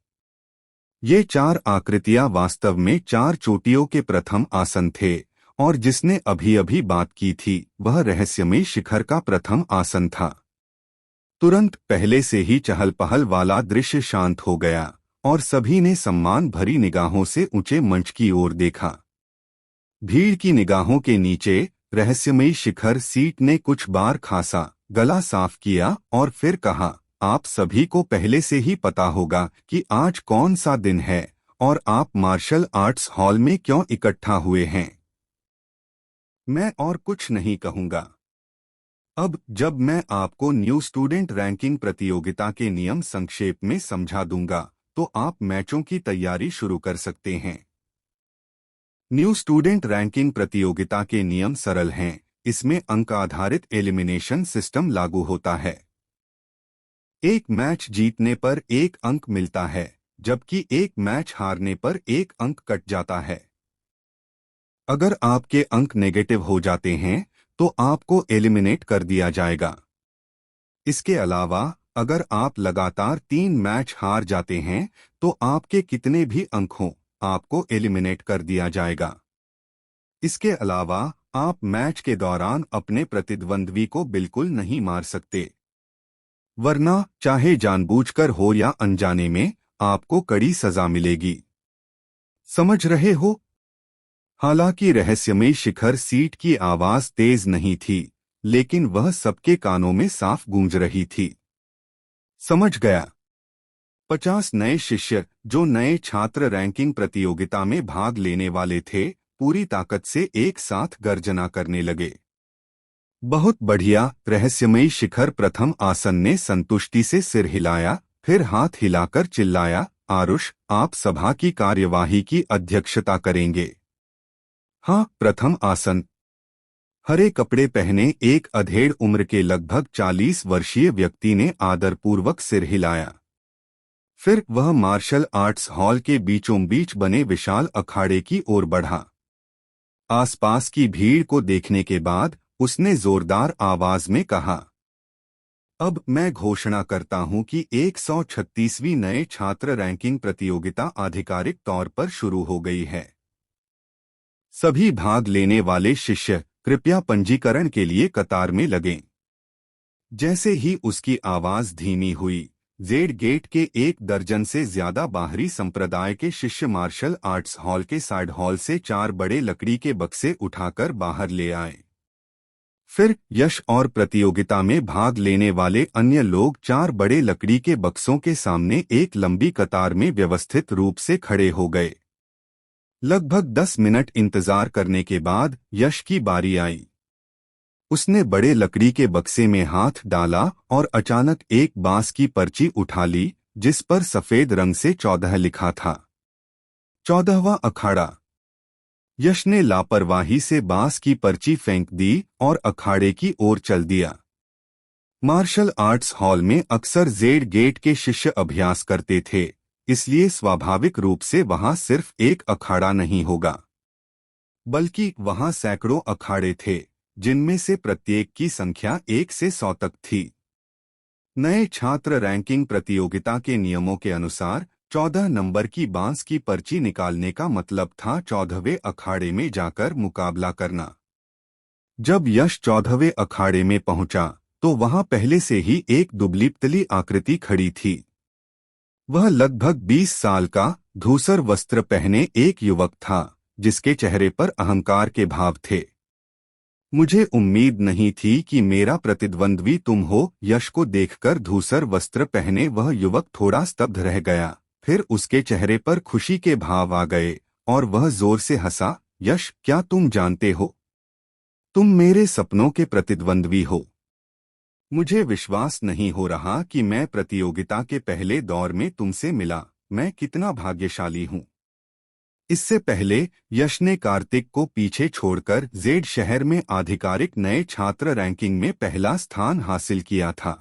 ये 4 आकृतियां वास्तव में 4 चोटियों के प्रथम आसन थे, और जिसने अभी अभी बात की थी वह रहस्यमय शिखर का प्रथम आसन था। तुरंत पहले से ही चहल पहल वाला दृश्य शांत हो गया और सभी ने सम्मान भरी निगाहों से ऊंचे मंच की ओर देखा। भीड़ की निगाहों के नीचे रहस्यमयी शिखर सीट ने कुछ बार खांसा, गला साफ किया और फिर कहा, आप सभी को पहले से ही पता होगा कि आज कौन सा दिन है और आप मार्शल आर्ट्स हॉल में क्यों इकट्ठा हुए हैं। मैं और कुछ नहीं कहूंगा। अब जब मैं आपको न्यू स्टूडेंट रैंकिंग प्रतियोगिता के नियम संक्षेप में समझा दूंगा, तो आप मैचों की तैयारी शुरू कर सकते हैं। न्यू स्टूडेंट रैंकिंग प्रतियोगिता के नियम सरल हैं। इसमें अंक आधारित एलिमिनेशन सिस्टम लागू होता है। एक मैच जीतने पर 1 अंक मिलता है, जबकि एक मैच हारने पर 1 अंक कट जाता है। अगर आपके अंक नेगेटिव हो जाते हैं तो आपको एलिमिनेट कर दिया जाएगा। इसके अलावा अगर आप लगातार 3 मैच हार जाते हैं तो आपके कितने भी अंक हों, आपको एलिमिनेट कर दिया जाएगा। इसके अलावा आप मैच के दौरान अपने प्रतिद्वंद्वी को बिल्कुल नहीं मार सकते, वरना चाहे जानबूझकर हो या अनजाने में आपको कड़ी सजा मिलेगी। समझ रहे हो? हालांकि रहस्यमय शिखर सीट की आवाज तेज नहीं थी, लेकिन वह सबके कानों में साफ गूंज रही थी। समझ गया। 50 नए शिष्य जो नए छात्र रैंकिंग प्रतियोगिता में भाग लेने वाले थे, पूरी ताकत से एक साथ गर्जना करने लगे। बहुत बढ़िया। रहस्यमयी शिखर प्रथम आसन ने संतुष्टि से सिर हिलाया, फिर हाथ हिलाकर चिल्लाया, आरुष, आप सभा की कार्यवाही की अध्यक्षता करेंगे। हाँ, प्रथम आसन। हरे कपड़े पहने एक अधेड़ उम्र के लगभग 40 वर्षीय व्यक्ति ने आदरपूर्वक सिर हिलाया। फिर वह मार्शल आर्ट्स हॉल के बीचों बीच बने विशाल अखाड़े की ओर बढ़ा। आसपास की भीड़ को देखने के बाद उसने जोरदार आवाज में कहा, अब मैं घोषणा करता हूं कि 136वीं नए छात्र रैंकिंग प्रतियोगिता आधिकारिक तौर पर शुरू हो गई है। सभी भाग लेने वाले शिष्य कृपया पंजीकरण के लिए कतार में लगें। जैसे ही उसकी आवाज धीमी हुई, जेड गेट के 1 दर्जन से ज्यादा बाहरी संप्रदाय के शिष्य मार्शल आर्ट्स हॉल के साइड हॉल से 4 बड़े लकड़ी के बक्से उठाकर बाहर ले आए। फिर यश और प्रतियोगिता में भाग लेने वाले अन्य लोग 4 बड़े लकड़ी के बक्सों के सामने एक लंबी कतार में व्यवस्थित रूप से खड़े हो गए। लगभग 10 मिनट इंतजार करने के बाद यश की बारी आई। उसने बड़े लकड़ी के बक्से में हाथ डाला और अचानक एक बांस की पर्ची उठा ली, जिस पर सफेद रंग से 14 लिखा था। 14वां अखाड़ा। यश ने लापरवाही से बांस की पर्ची फेंक दी और अखाड़े की ओर चल दिया। मार्शल आर्ट्स हॉल में अक्सर जेड गेट के शिष्य अभ्यास करते थे, इसलिए स्वाभाविक रूप से वहां सिर्फ एक अखाड़ा नहीं होगा, बल्कि वहां सैकड़ों अखाड़े थे, जिनमें से प्रत्येक की संख्या 1 से 100 तक थी। नए छात्र रैंकिंग प्रतियोगिता के नियमों के अनुसार 14 नंबर की बांस की पर्ची निकालने का मतलब था 14वें अखाड़े में जाकर मुकाबला करना। जब यश 14वें अखाड़े में पहुंचा तो वहां पहले से ही एक दुबली पतली आकृति खड़ी थी। वह लगभग 20 साल का धूसर वस्त्र पहने एक युवक था जिसके चेहरे पर अहंकार के भाव थे। मुझे उम्मीद नहीं थी कि मेरा प्रतिद्वंद्वी तुम हो। यश को देखकर धूसर वस्त्र पहने वह युवक थोड़ा स्तब्ध रह गया। फिर उसके चेहरे पर खुशी के भाव आ गए और वह जोर से हंसा। यश, क्या तुम जानते हो, तुम मेरे सपनों के प्रतिद्वंद्वी हो। मुझे विश्वास नहीं हो रहा कि मैं प्रतियोगिता के पहले दौर में तुमसे मिला। मैं कितना भाग्यशाली हूँ। इससे पहले यश ने कार्तिक को पीछे छोड़कर जेड शहर में आधिकारिक नए छात्र रैंकिंग में पहला स्थान हासिल किया था।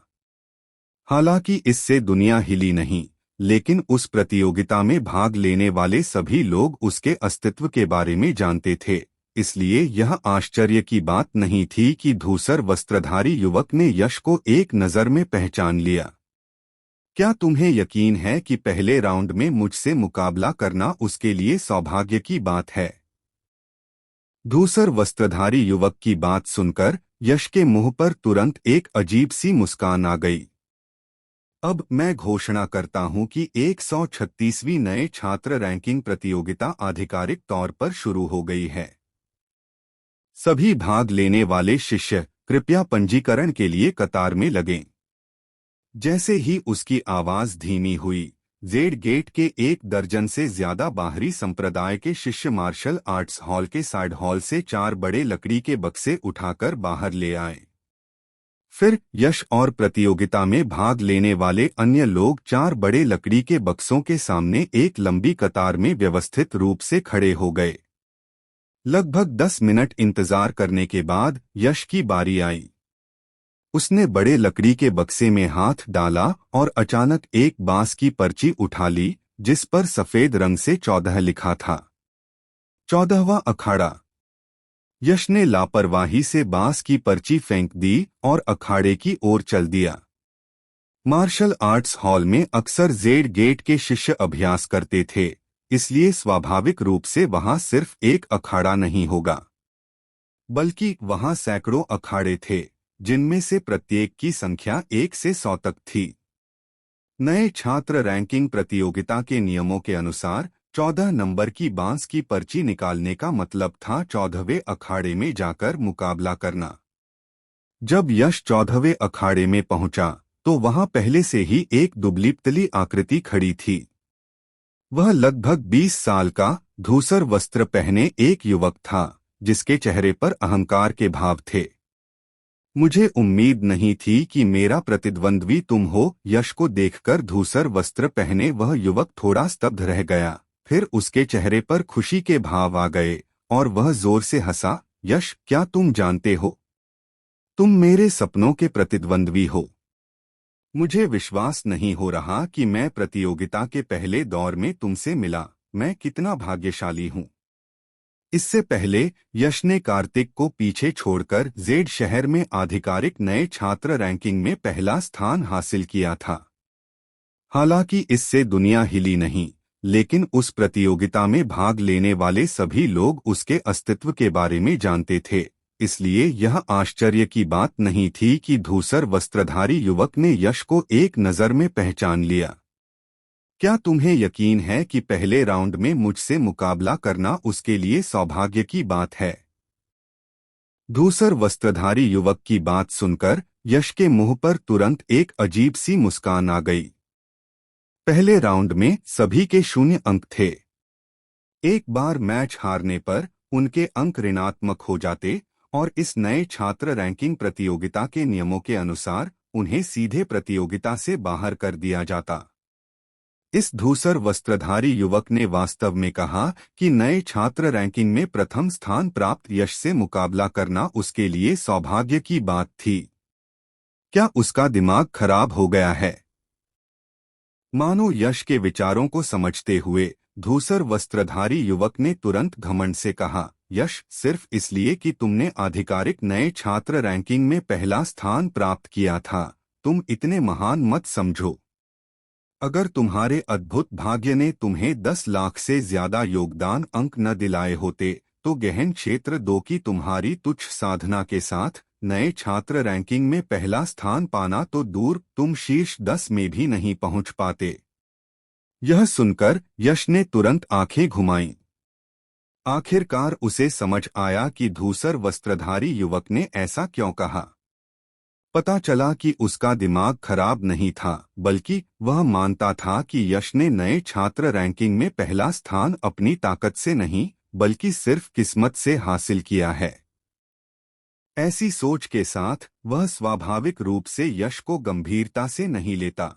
हालांकि इससे दुनिया हिली नहीं, लेकिन उस प्रतियोगिता में भाग लेने वाले सभी लोग उसके अस्तित्व के बारे में जानते थे। इसलिए यह आश्चर्य की बात नहीं थी कि धूसर वस्त्रधारी युवक ने यश को एक नज़र में पहचान लिया। क्या तुम्हें यकीन है कि पहले राउंड में मुझसे मुकाबला करना उसके लिए सौभाग्य की बात है? धूसर वस्त्रधारी युवक की बात सुनकर यश के मुंह पर तुरंत एक अजीब सी मुस्कान आ गई। अब मैं घोषणा करता हूं कि 136वीं नए छात्र रैंकिंग प्रतियोगिता आधिकारिक तौर पर शुरू हो गई है। सभी भाग लेने वाले शिष्य कृपया पंजीकरण के लिए कतार में लगें। जैसे ही उसकी आवाज धीमी हुई, जेड गेट के 1 दर्जन से ज्यादा बाहरी संप्रदाय के शिष्य मार्शल आर्ट्स हॉल के साइड हॉल से 4 बड़े लकड़ी के बक्से उठाकर बाहर ले आए। फिर यश और प्रतियोगिता में भाग लेने वाले अन्य लोग 4 बड़े लकड़ी के बक्सों के सामने एक लंबी कतार में व्यवस्थित रूप से खड़े हो गए। लगभग 10 मिनट इंतजार करने के बाद यश की बारी आई। उसने बड़े लकड़ी के बक्से में हाथ डाला और अचानक एक बांस की पर्ची उठा ली जिस पर सफेद रंग से 14 लिखा था। 14वां अखाड़ा। यश ने लापरवाही से बांस की पर्ची फेंक दी और अखाड़े की ओर चल दिया। मार्शल आर्ट्स हॉल में अक्सर जेड गेट के शिष्य अभ्यास करते थे, इसलिए स्वाभाविक रूप से वहां सिर्फ एक अखाड़ा नहीं होगा, बल्कि वहां सैकड़ों अखाड़े थे, जिनमें से प्रत्येक की संख्या 1 से 100 तक थी। नए छात्र रैंकिंग प्रतियोगिता के नियमों के अनुसार 14 नंबर की बांस की पर्ची निकालने का मतलब था 14वें अखाड़े में जाकर मुकाबला करना। जब यश 14वें अखाड़े में पहुंचा तो वहां पहले से ही एक दुबली पतली आकृति खड़ी थी। वह लगभग 20 साल का धूसर वस्त्र पहने एक युवक था जिसके चेहरे पर अहंकार के भाव थे। मुझे उम्मीद नहीं थी कि मेरा प्रतिद्वंद्वी तुम हो। यश को देखकर धूसर वस्त्र पहने वह युवक थोड़ा स्तब्ध रह गया। फिर उसके चेहरे पर खुशी के भाव आ गए और वह जोर से हंसा। यश, क्या तुम जानते हो, तुम मेरे सपनों के प्रतिद्वंद्वी हो। मुझे विश्वास नहीं हो रहा कि मैं प्रतियोगिता के पहले दौर में तुमसे मिला। मैं कितना भाग्यशाली हूँ। इससे पहले यश ने कार्तिक को पीछे छोड़कर जेड शहर में आधिकारिक नए छात्र रैंकिंग में पहला स्थान हासिल किया था। हालांकि इससे दुनिया हिली नहीं, लेकिन उस प्रतियोगिता में भाग लेने वाले सभी लोग उसके अस्तित्व के बारे में जानते थे। इसलिए यह आश्चर्य की बात नहीं थी कि धूसर वस्त्रधारी युवक ने यश को एक नज़र में पहचान लिया। क्या तुम्हें यकीन है कि पहले राउंड में मुझसे मुकाबला करना उसके लिए सौभाग्य की बात है? धूसर वस्त्रधारी युवक की बात सुनकर यश के मुंह पर तुरंत एक अजीब सी मुस्कान आ गई। पहले राउंड में सभी के 0 अंक थे। एक बार मैच हारने पर उनके अंक ऋणात्मक हो जाते और इस नए छात्र रैंकिंग प्रतियोगिता के नियमों के अनुसार उन्हें सीधे प्रतियोगिता से बाहर कर दिया जाता। इस धूसर वस्त्रधारी युवक ने वास्तव में कहा कि नए छात्र रैंकिंग में प्रथम स्थान प्राप्त यश से मुकाबला करना उसके लिए सौभाग्य की बात थी। क्या उसका दिमाग खराब हो गया है? मानो यश के विचारों को समझते हुए धूसर वस्त्रधारी युवक ने तुरंत घमंड से कहा, यश, सिर्फ इसलिए कि तुमने आधिकारिक नए छात्र रैंकिंग में पहला स्थान प्राप्त किया था, तुम इतने महान मत समझो। अगर तुम्हारे अद्भुत भाग्य ने तुम्हें 10 लाख से ज्यादा योगदान अंक न दिलाए होते तो गहन क्षेत्र 2 की तुम्हारी तुच्छ साधना के साथ नए छात्र रैंकिंग में पहला स्थान पाना तो दूर, तुम शीर्ष 10 में भी नहीं पहुंच पाते। यह सुनकर यश ने तुरंत आंखें घुमाईं। आखिरकार उसे समझ आया कि धूसर वस्त्रधारी युवक ने ऐसा क्यों कहा। पता चला कि उसका दिमाग खराब नहीं था, बल्कि वह मानता था कि यश ने नए छात्र रैंकिंग में पहला स्थान अपनी ताकत से नहीं, बल्कि सिर्फ किस्मत से हासिल किया है। ऐसी सोच के साथ वह स्वाभाविक रूप से यश को गंभीरता से नहीं लेता।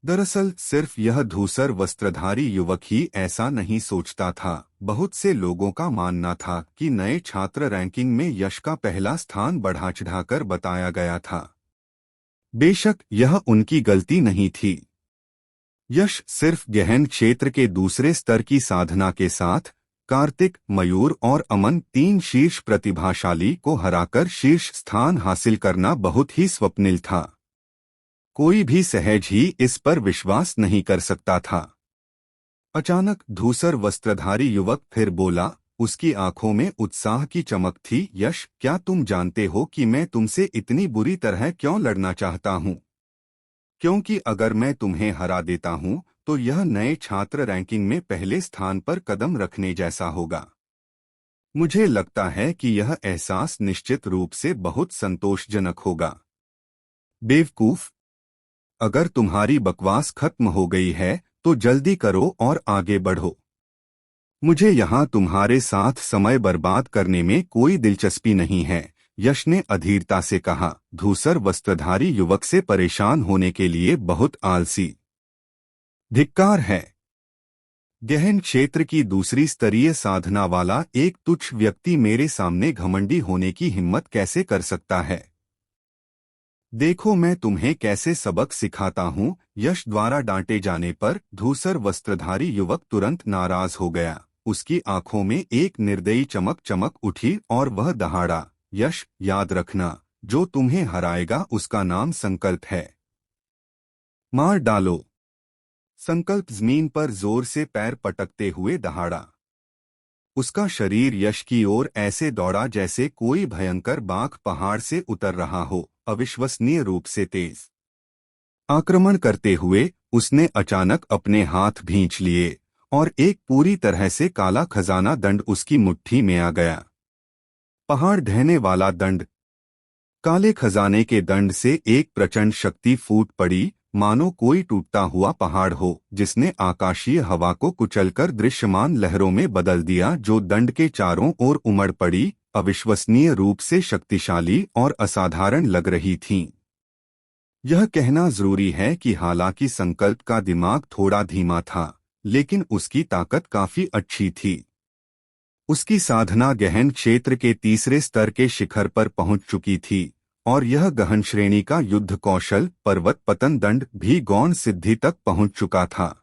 दरअसल सिर्फ यह धूसर वस्त्रधारी युवक ही ऐसा नहीं सोचता था। बहुत से लोगों का मानना था कि नए छात्र रैंकिंग में यश का पहला स्थान बढ़ा चढ़ाकर बताया गया था। बेशक यह उनकी गलती नहीं थी। यश सिर्फ गहन क्षेत्र के दूसरे स्तर की साधना के साथ कार्तिक, मयूर और अमन 3 शीर्ष प्रतिभाशाली को हराकर शीर्ष स्थान हासिल करना बहुत ही स्वप्निल था। कोई भी सहज ही इस पर विश्वास नहीं कर सकता था। अचानक धूसर वस्त्रधारी युवक फिर बोला, उसकी आंखों में उत्साह की चमक थी। यश, क्या तुम जानते हो कि मैं तुमसे इतनी बुरी तरह क्यों लड़ना चाहता हूँ? क्योंकि अगर मैं तुम्हें हरा देता हूँ तो यह नए छात्र रैंकिंग में पहले स्थान पर कदम रखने जैसा होगा। मुझे लगता है कि यह एहसास निश्चित रूप से बहुत संतोषजनक होगा। बेवकूफ, अगर तुम्हारी बकवास खत्म हो गई है तो जल्दी करो और आगे बढ़ो। मुझे यहाँ तुम्हारे साथ समय बर्बाद करने में कोई दिलचस्पी नहीं है, यश ने अधीरता से कहा। धूसर वस्त्रधारी युवक से परेशान होने के लिए बहुत आलसी। धिक्कार है। गहन क्षेत्र की दूसरी स्तरीय साधना वाला एक तुच्छ व्यक्ति मेरे सामने घमंडी होने की हिम्मत कैसे कर सकता है? देखो मैं तुम्हें कैसे सबक सिखाता हूँ। यश द्वारा डांटे जाने पर धूसर वस्त्रधारी युवक तुरंत नाराज हो गया। उसकी आंखों में एक निर्दयी चमक चमक उठी और वह दहाड़ा, यश, याद रखना, जो तुम्हें हराएगा उसका नाम संकल्प है। मार डालो। संकल्प जमीन पर जोर से पैर पटकते हुए दहाड़ा। उसका शरीर यश की ओर ऐसे दौड़ा जैसे कोई भयंकर बाघ पहाड़ से उतर रहा हो, अविश्वसनीय रूप से तेज। आक्रमण करते हुए उसने अचानक अपने हाथ भींच लिए और एक पूरी तरह से काला खजाना दंड उसकी मुट्ठी में आ गया। पहाड़ ढहने वाला दंड। काले खजाने के दंड से एक प्रचंड शक्ति फूट पड़ी, मानो कोई टूटता हुआ पहाड़ हो जिसने आकाशीय हवा को कुचलकर दृश्यमान लहरों में बदल दिया जो दंड के चारों ओर उमड़ पड़ी, अविश्वसनीय रूप से शक्तिशाली और असाधारण लग रही थीं। यह कहना जरूरी है कि हालांकि संकल्प का दिमाग थोड़ा धीमा था, लेकिन उसकी ताकत काफी अच्छी थी। उसकी साधना गहन क्षेत्र के तीसरे स्तर के शिखर पर पहुंच चुकी थी और यह गहन श्रेणी का युद्ध कौशल पर्वत पतन दंड भी गौण सिद्धि तक पहुंच चुका था।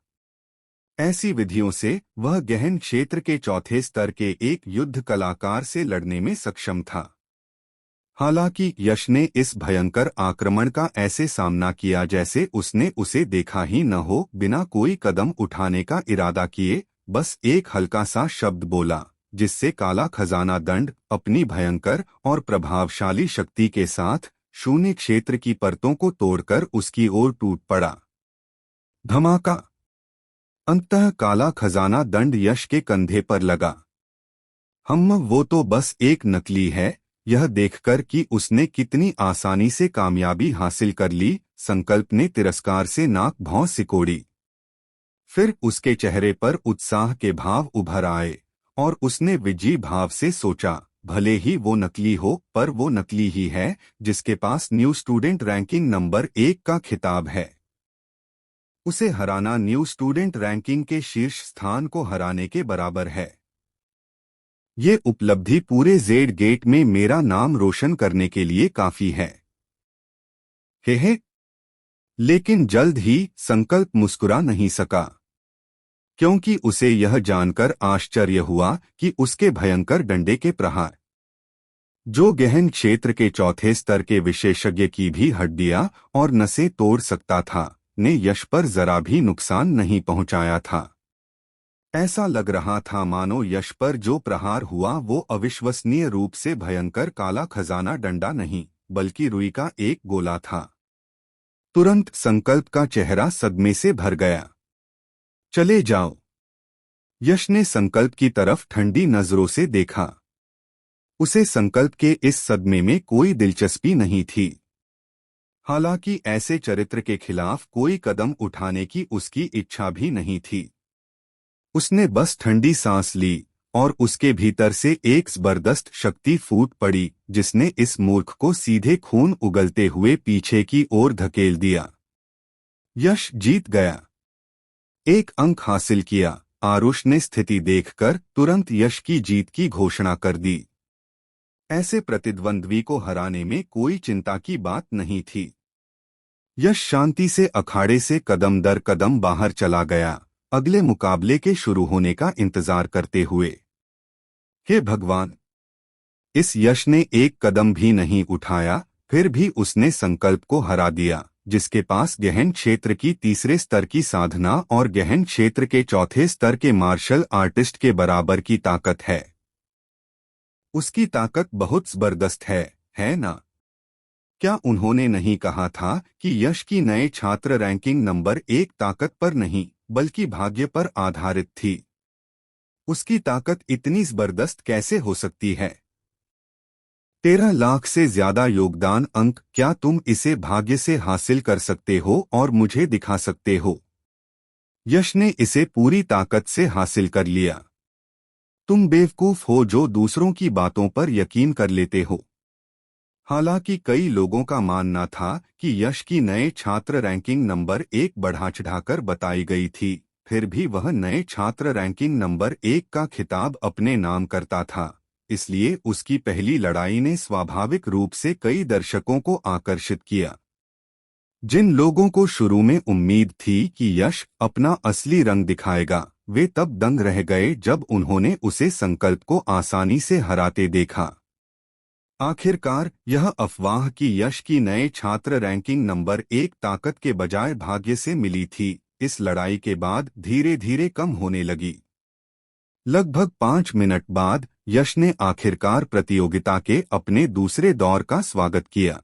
ऐसी विधियों से वह गहन क्षेत्र के चौथे स्तर के एक युद्ध कलाकार से लड़ने में सक्षम था। हालांकि यश ने इस भयंकर आक्रमण का ऐसे सामना किया जैसे उसने उसे देखा ही न हो। बिना कोई कदम उठाने का इरादा किए बस एक हल्का सा शब्द बोला, जिससे काला खजाना दंड अपनी भयंकर और प्रभावशाली शक्ति के साथ शून्य क्षेत्र की परतों को तोड़कर उसकी ओर टूट पड़ा। धमाका। अंततः काला खजाना दंड यश के कंधे पर लगा। वो तो बस एक नकली है। यह देखकर कि उसने कितनी आसानी से कामयाबी हासिल कर ली, संकल्प ने तिरस्कार से नाक भौं सिकोड़ी। फिर उसके चेहरे पर उत्साह के भाव उभर आए और उसने विजयी भाव से सोचा, भले ही वो नकली हो, पर वो नकली ही है जिसके पास न्यू स्टूडेंट रैंकिंग नंबर 1 का खिताब है। उसे हराना न्यू स्टूडेंट रैंकिंग के शीर्ष स्थान को हराने के बराबर है। ये उपलब्धि पूरे जेड गेट में मेरा नाम रोशन करने के लिए काफी है। हे। लेकिन जल्द ही संकल्प मुस्कुरा नहीं सका, क्योंकि उसे यह जानकर आश्चर्य हुआ कि उसके भयंकर डंडे के प्रहार, जो गहन क्षेत्र के चौथे स्तर के विशेषज्ञ की भी हड्डियां और नसें तोड़ सकता था, ने यश पर जरा भी नुकसान नहीं पहुंचाया था। ऐसा लग रहा था मानो यश पर जो प्रहार हुआ वो अविश्वसनीय रूप से भयंकर काला खजाना डंडा नहीं, बल्कि रुई का एक गोला था। तुरंत संकल्प का चेहरा सदमे से भर गया। चले जाओ। यश ने संकल्प की तरफ ठंडी नजरों से देखा। उसे संकल्प के इस सदमे में कोई दिलचस्पी नहीं थी। हालांकि ऐसे चरित्र के खिलाफ कोई कदम उठाने की उसकी इच्छा भी नहीं थी। उसने बस ठंडी सांस ली और उसके भीतर से एक जबरदस्त शक्ति फूट पड़ी जिसने इस मूर्ख को सीधे खून उगलते हुए पीछे की ओर धकेल दिया। यश जीत गया। एक अंक हासिल किया। आरुष ने स्थिति देखकर तुरंत यश की जीत की घोषणा कर दी। ऐसे प्रतिद्वंद्वी को हराने में कोई चिंता की बात नहीं थी। यश शांति से अखाड़े से कदम दर कदम बाहर चला गया, अगले मुकाबले के शुरू होने का इंतजार करते हुए। हे भगवान! इस यश ने एक कदम भी नहीं उठाया, फिर भी उसने संकल्प को हरा दिया, जिसके पास गहन क्षेत्र की तीसरे स्तर की साधना और गहन क्षेत्र के चौथे स्तर के मार्शल आर्टिस्ट के बराबर की ताकत है। उसकी ताकत बहुत जबरदस्त है ना? क्या उन्होंने नहीं कहा था कि यश की नए छात्र रैंकिंग नंबर 1 ताकत पर नहीं बल्कि भाग्य पर आधारित थी? उसकी ताकत इतनी जबरदस्त कैसे हो सकती है? 13 लाख से ज्यादा योगदान अंक, क्या तुम इसे भाग्य से हासिल कर सकते हो और मुझे दिखा सकते हो? यश ने इसे पूरी ताकत से हासिल कर लिया। तुम बेवकूफ हो जो दूसरों की बातों पर यकीन कर लेते हो। हालांकि कई लोगों का मानना था कि यश की नए छात्र रैंकिंग नंबर 1 बढ़ा चढ़ाकर बताई गई थी, फिर भी वह नए छात्र रैंकिंग नंबर 1 का खिताब अपने नाम करता था। इसलिए उसकी पहली लड़ाई ने स्वाभाविक रूप से कई दर्शकों को आकर्षित किया। जिन लोगों को शुरू में उम्मीद थी कि यश अपना असली रंग दिखाएगा, वे तब दंग रह गए जब उन्होंने उसे संकल्प को आसानी से हराते देखा। आखिरकार यह अफवाह कि यश की नए छात्र रैंकिंग नंबर 1 ताकत के बजाय भाग्य से मिली थी, इस लड़ाई के बाद धीरे धीरे कम होने लगी। लगभग 5 मिनट बाद यश ने आखिरकार प्रतियोगिता के अपने दूसरे दौर का स्वागत किया।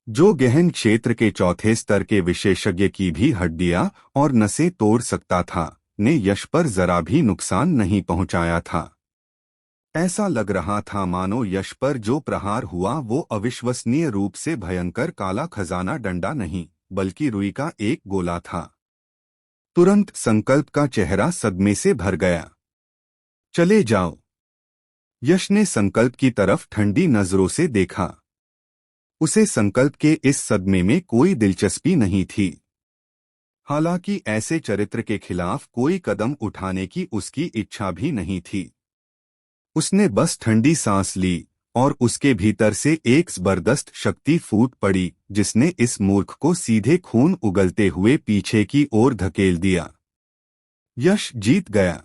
जो गहन क्षेत्र के चौथे स्तर के विशेषज्ञ की भी हड्डियां और नसें तोड़ सकता था, ने यश पर जरा भी नुकसान नहीं पहुंचाया था। ऐसा लग रहा था मानो यश पर जो प्रहार हुआ वो अविश्वसनीय रूप से भयंकर काला खजाना डंडा नहीं बल्कि रुई का एक गोला था। तुरंत संकल्प का चेहरा सदमे से भर गया। चले जाओ। यश ने संकल्प की तरफ ठंडी नजरों से देखा। उसे संकल्प के इस सदमे में कोई दिलचस्पी नहीं थी। हालांकि ऐसे चरित्र के खिलाफ कोई कदम उठाने की उसकी इच्छा भी नहीं थी। उसने बस ठंडी सांस ली और उसके भीतर से एक जबरदस्त शक्ति फूट पड़ी जिसने इस मूर्ख को सीधे खून उगलते हुए पीछे की ओर धकेल दिया। यश जीत गया।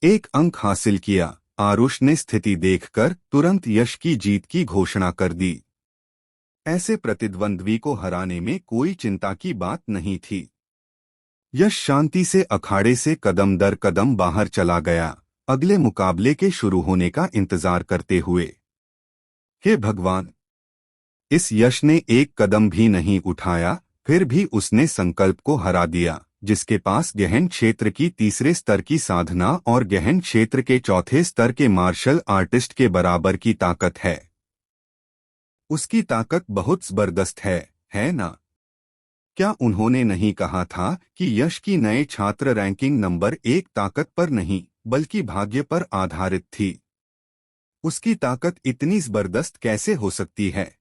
एक अंक हासिल किया। आरुष ने स्थिति देखकर तुरंत यश की जीत की घोषणा कर दी। ऐसे प्रतिद्वंद्वी को हराने में कोई चिंता की बात नहीं थी। यश शांति से अखाड़े से कदम दर कदम बाहर चला गया, अगले मुकाबले के शुरू होने का इंतजार करते हुए। हे भगवान! इस यश ने एक कदम भी नहीं उठाया, फिर भी उसने संकल्प को हरा दिया, जिसके पास गहन क्षेत्र की तीसरे स्तर की साधना और गहन क्षेत्र के चौथे स्तर के मार्शल आर्टिस्ट के बराबर की ताकत है। उसकी ताकत बहुत जबरदस्त है ना? क्या उन्होंने नहीं कहा था कि यश की नए छात्र रैंकिंग नंबर 1 ताकत पर नहीं बल्कि भाग्य पर आधारित थी? उसकी ताकत इतनी जबरदस्त कैसे हो सकती है?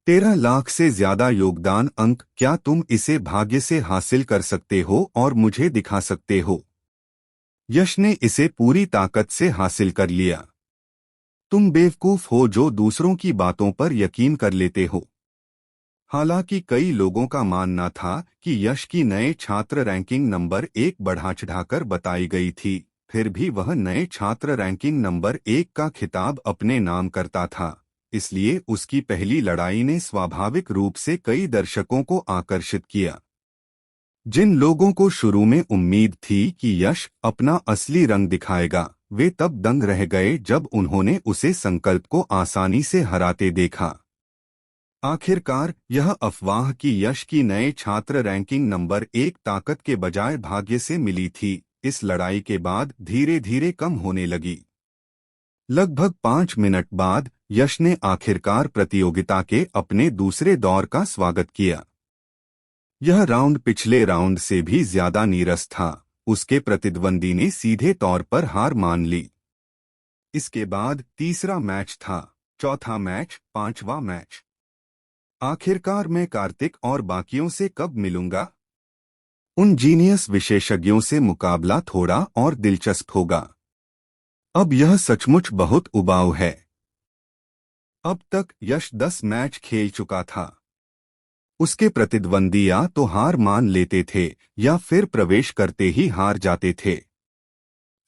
13 लाख से ज्यादा योगदान अंक, क्या तुम इसे भाग्य से हासिल कर सकते हो और मुझे दिखा सकते हो? यश ने इसे पूरी ताकत से हासिल कर लिया। तुम बेवकूफ हो जो दूसरों की बातों पर यकीन कर लेते हो। हालांकि कई लोगों का मानना था कि यश की नए छात्र रैंकिंग नंबर 1 बढ़ा चढ़ाकर बताई गई थी, फिर भी वह नए छात्र रैंकिंग नंबर 1 का खिताब अपने नाम करता था। इसलिए उसकी पहली लड़ाई ने स्वाभाविक रूप से कई दर्शकों को आकर्षित किया। जिन लोगों को शुरू में उम्मीद थी कि यश अपना असली रंग दिखाएगा, वे तब दंग रह गए जब उन्होंने उसे संकल्प को आसानी से हराते देखा। आखिरकार यह अफवाह कि यश की नए छात्र रैंकिंग नंबर 1 ताकत के बजाय भाग्य से मिली थी, इस लड़ाई के बाद धीरे धीरे कम होने लगी। लगभग 5 मिनट बाद यश ने आखिरकार प्रतियोगिता के अपने दूसरे दौर का स्वागत किया। यह राउंड पिछले राउंड से भी ज्यादा नीरस था। उसके प्रतिद्वंदी ने सीधे तौर पर हार मान ली। इसके बाद तीसरा मैच था, चौथा मैच, पांचवा मैच। आखिरकार मैं कार्तिक और बाकियों से कब मिलूंगा? उन जीनियस विशेषज्ञों से मुकाबला थोड़ा और दिलचस्प होगा। अब यह सचमुच बहुत उबाऊ है। अब तक यश 10 मैच खेल चुका था। उसके प्रतिद्वंदी या तो हार मान लेते थे या फिर प्रवेश करते ही हार जाते थे।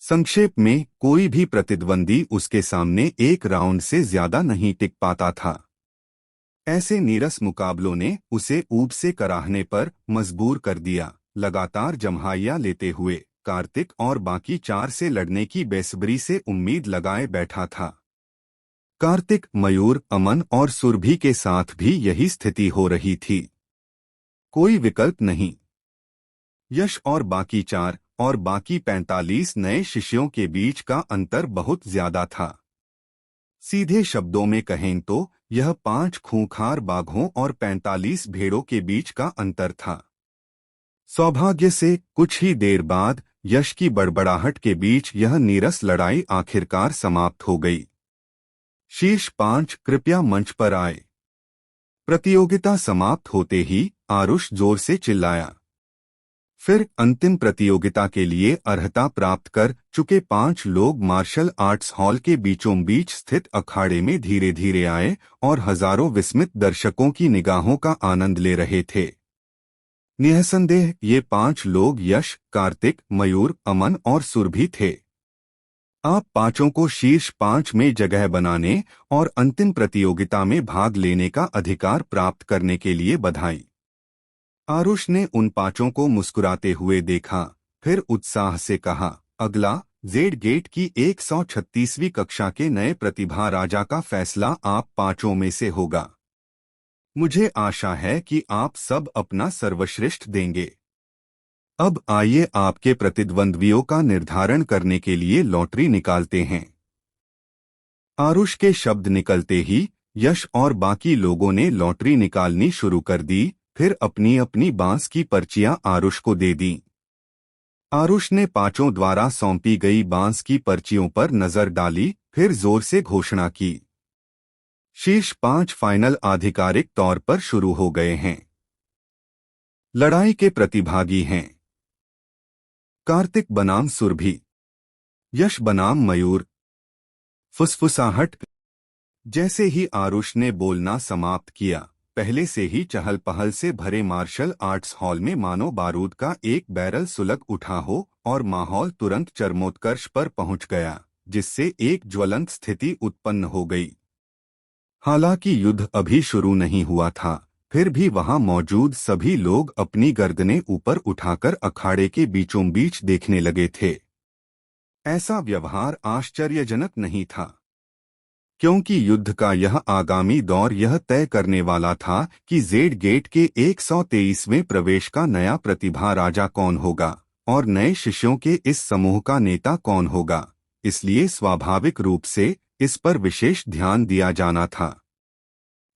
संक्षेप में, कोई भी प्रतिद्वंदी उसके सामने एक राउंड से ज्यादा नहीं टिक पाता था। ऐसे नीरस मुकाबलों ने उसे ऊब से कराहने पर मजबूर कर दिया। लगातार जम्हाइयां लेते हुए कार्तिक और बाकी 4 से लड़ने की बेसब्री से उम्मीद लगाए बैठा था। कार्तिक, मयूर, अमन और सुरभि के साथ भी यही स्थिति हो रही थी। कोई विकल्प नहीं। यश और बाकी 4 और बाकी 45 नए शिष्यों के बीच का अंतर बहुत ज्यादा था। सीधे शब्दों में कहें तो यह 5 खूंखार बाघों और 45 भेड़ों के बीच का अंतर था। सौभाग्य से कुछ ही देर बाद यश की बड़बड़ाहट के बीच यह नीरस लड़ाई आखिरकार समाप्त हो गई। शीर्ष 5 कृपया मंच पर आए। प्रतियोगिता समाप्त होते ही आरुष जोर से चिल्लाया। फिर अंतिम प्रतियोगिता के लिए अर्हता प्राप्त कर चुके 5 लोग मार्शल आर्ट्स हॉल के बीचों बीच स्थित अखाड़े में धीरे धीरे आए और हजारों विस्मित दर्शकों की निगाहों का आनंद ले रहे थे। निःसंदेह ये 5 लोग यश, कार्तिक, मयूर, अमन और सुरभि थे। आप 5 को शीर्ष 5 में जगह बनाने और अंतिम प्रतियोगिता में भाग लेने का अधिकार प्राप्त करने के लिए बधाई। आरुष ने उन 5 को मुस्कुराते हुए देखा, फिर उत्साह से कहा, अगला जेड गेट की 136वीं कक्षा के नए प्रतिभा राजा का फैसला आप 5 में से होगा। मुझे आशा है कि आप सब अपना सर्वश्रेष्ठ देंगे। अब आइए आपके प्रतिद्वंद्वियों का निर्धारण करने के लिए लॉटरी निकालते हैं। आरुष के शब्द निकलते ही यश और बाकी लोगों ने लॉटरी निकालनी शुरू कर दी, फिर अपनी अपनी बांस की पर्चियां आरुष को दे दी। आरुष ने 5 द्वारा सौंपी गई बांस की पर्चियों पर नजर डाली, फिर जोर से घोषणा की। शीर्ष 5 फाइनल आधिकारिक तौर पर शुरू हो गए हैं। लड़ाई के प्रतिभागी हैं कार्तिक बनाम सुरभि, यश बनाम मयूर। फुसफुसाहट। जैसे ही आरुष ने बोलना समाप्त किया, पहले से ही चहल पहल से भरे मार्शल आर्ट्स हॉल में मानो बारूद का एक बैरल सुलग उठा हो और माहौल तुरंत चरमोत्कर्ष पर पहुंच गया, जिससे एक ज्वलंत स्थिति उत्पन्न हो गई। हालांकि युद्ध अभी शुरू नहीं हुआ था, फिर भी वहां मौजूद सभी लोग अपनी गर्दनें ऊपर उठाकर अखाड़े के बीचों बीच देखने लगे थे। ऐसा व्यवहार आश्चर्यजनक नहीं था, क्योंकि युद्ध का यह आगामी दौर यह तय करने वाला था कि जेड गेट के 123वें प्रवेश का नया प्रतिभा राजा कौन होगा और नए शिष्यों के इस समूह का नेता कौन होगा। इसलिए स्वाभाविक रूप से इस पर विशेष ध्यान दिया जाना था।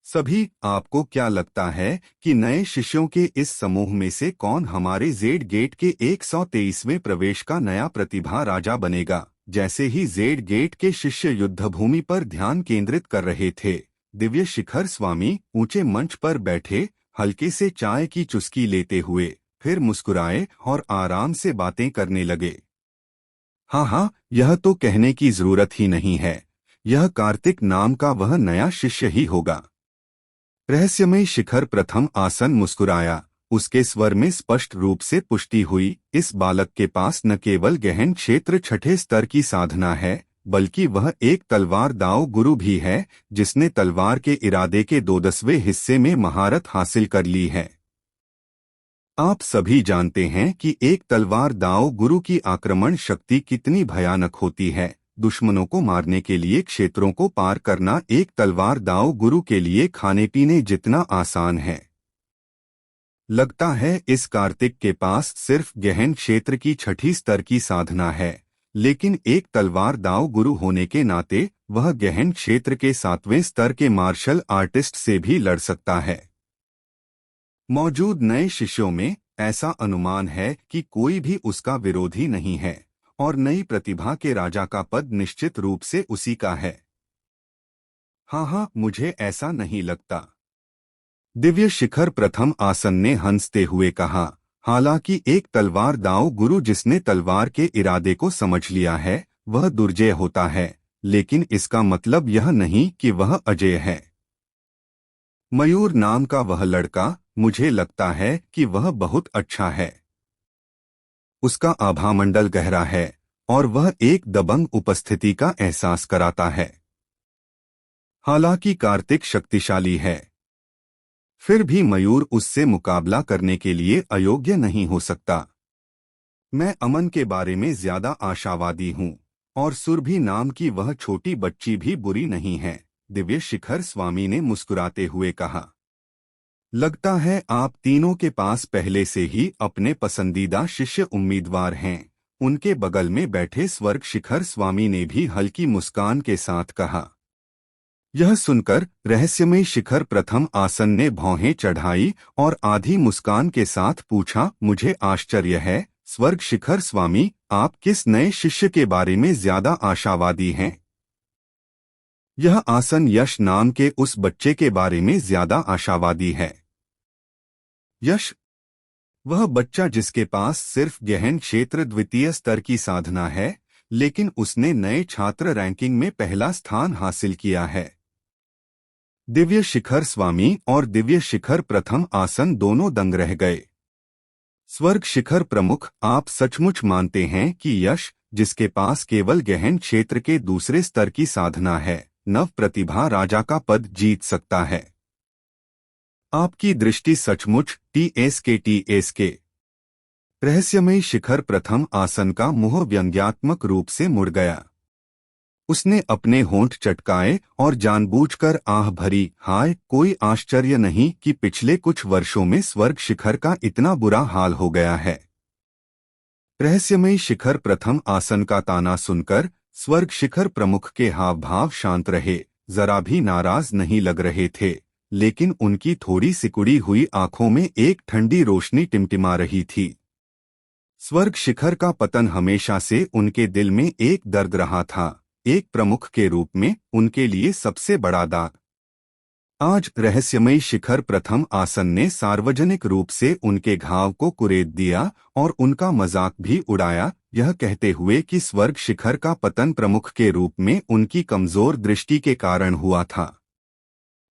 सभी, आपको क्या लगता है कि नए शिष्यों के इस समूह में से कौन हमारे जेड गेट के 123वें प्रवेश का नया प्रतिभा राजा बनेगा? जैसे ही जेड गेट के शिष्य युद्धभूमि पर ध्यान केंद्रित कर रहे थे, दिव्य शिखर स्वामी ऊंचे मंच पर बैठे हल्के से चाय की चुस्की लेते हुए फिर मुस्कुराए और आराम से बातें करने लगे। हाँ, यह तो कहने की जरूरत ही नहीं है, यह कार्तिक नाम का वह नया शिष्य ही होगा। रहस्यमय शिखर प्रथम आसन मुस्कुराया, उसके स्वर में स्पष्ट रूप से पुष्टि हुई। इस बालक के पास न केवल गहन क्षेत्र 6ठे स्तर की साधना है, बल्कि वह एक तलवार दाव गुरु भी है, जिसने तलवार के इरादे के 2/10वें हिस्से में महारत हासिल कर ली है। आप सभी जानते हैं कि एक तलवार दाव गुरु की आक्रमण शक्ति कितनी भयानक होती है, दुश्मनों को मारने के लिए क्षेत्रों को पार करना एक तलवार दाव गुरु के लिए खाने पीने जितना आसान है। लगता है इस कार्तिक के पास सिर्फ गहन क्षेत्र की छठी स्तर की साधना है, लेकिन एक तलवार दाव गुरु होने के नाते वह गहन क्षेत्र के 7वें स्तर के मार्शल आर्टिस्ट से भी लड़ सकता है। मौजूद नए शिष्यों में ऐसा अनुमान है कि कोई भी उसका विरोधी नहीं है और नई प्रतिभा के राजा का पद निश्चित रूप से उसी का है। हाँ, मुझे ऐसा नहीं लगता। दिव्य शिखर प्रथम आसन ने हंसते हुए कहा, हालांकि एक तलवार दाव गुरु जिसने तलवार के इरादे को समझ लिया है वह दुर्जय होता है, लेकिन इसका मतलब यह नहीं कि वह अजेय है। मयूर नाम का वह लड़का, मुझे लगता है कि वह बहुत अच्छा है। उसका आभामंडल गहरा है और वह एक दबंग उपस्थिति का एहसास कराता है। हालांकि कार्तिक शक्तिशाली है, फिर भी मयूर उससे मुकाबला करने के लिए अयोग्य नहीं हो सकता। मैं अमन के बारे में ज्यादा आशावादी हूँ और सुरभि नाम की वह छोटी बच्ची भी बुरी नहीं है, दिव्य शिखर स्वामी ने मुस्कुराते हुए कहा। लगता है आप तीनों के पास पहले से ही अपने पसंदीदा शिष्य उम्मीदवार हैं। उनके बगल में बैठे स्वर्ग शिखर स्वामी ने भी हल्की मुस्कान के साथ कहा। यह सुनकर रहस्यमय शिखर प्रथम आसन ने भौहें चढ़ाई और आधी मुस्कान के साथ पूछा, मुझे आश्चर्य है स्वर्ग शिखर स्वामी, आप किस नए शिष्य के बारे में ज्यादा आशावादी हैं? यह आसन यश नाम के उस बच्चे के बारे में ज्यादा आशावादी है। यश, वह बच्चा जिसके पास सिर्फ गहन क्षेत्र द्वितीय स्तर की साधना है, लेकिन उसने नए छात्र रैंकिंग में पहला स्थान हासिल किया है। दिव्य शिखर स्वामी और दिव्य शिखर प्रथम आसन दोनों दंग रह गए। स्वर्ग शिखर प्रमुख, आप सचमुच मानते हैं कि यश, जिसके पास केवल गहन क्षेत्र के दूसरे स्तर की साधना है, नव प्रतिभा राजा का पद जीत सकता है? आपकी दृष्टि सचमुच टीएसके रहस्यमय शिखर प्रथम आसन का मुंह व्यंग्यात्मक रूप से मुड़ गया। उसने अपने होंठ चटकाए और जानबूझकर आह भरी, हाय, कोई आश्चर्य नहीं कि पिछले कुछ वर्षों में स्वर्ग शिखर का इतना बुरा हाल हो गया है। रहस्यमय शिखर प्रथम आसन का ताना सुनकर स्वर्ग शिखर प्रमुख के हाव भाव शांत रहे, जरा भी नाराज नहीं लग रहे थे, लेकिन उनकी थोड़ी सिकुड़ी हुई आंखों में एक ठंडी रोशनी टिमटिमा रही थी। स्वर्ग शिखर का पतन हमेशा से उनके दिल में एक दर्द रहा था, एक प्रमुख के रूप में उनके लिए सबसे बड़ा दाग। आज रहस्यमय शिखर प्रथम आसन ने सार्वजनिक रूप से उनके घाव को कुरेद दिया और उनका मजाक भी उड़ाया, यह कहते हुए कि स्वर्ग शिखर का पतन प्रमुख के रूप में उनकी कमजोर दृष्टि के कारण हुआ था।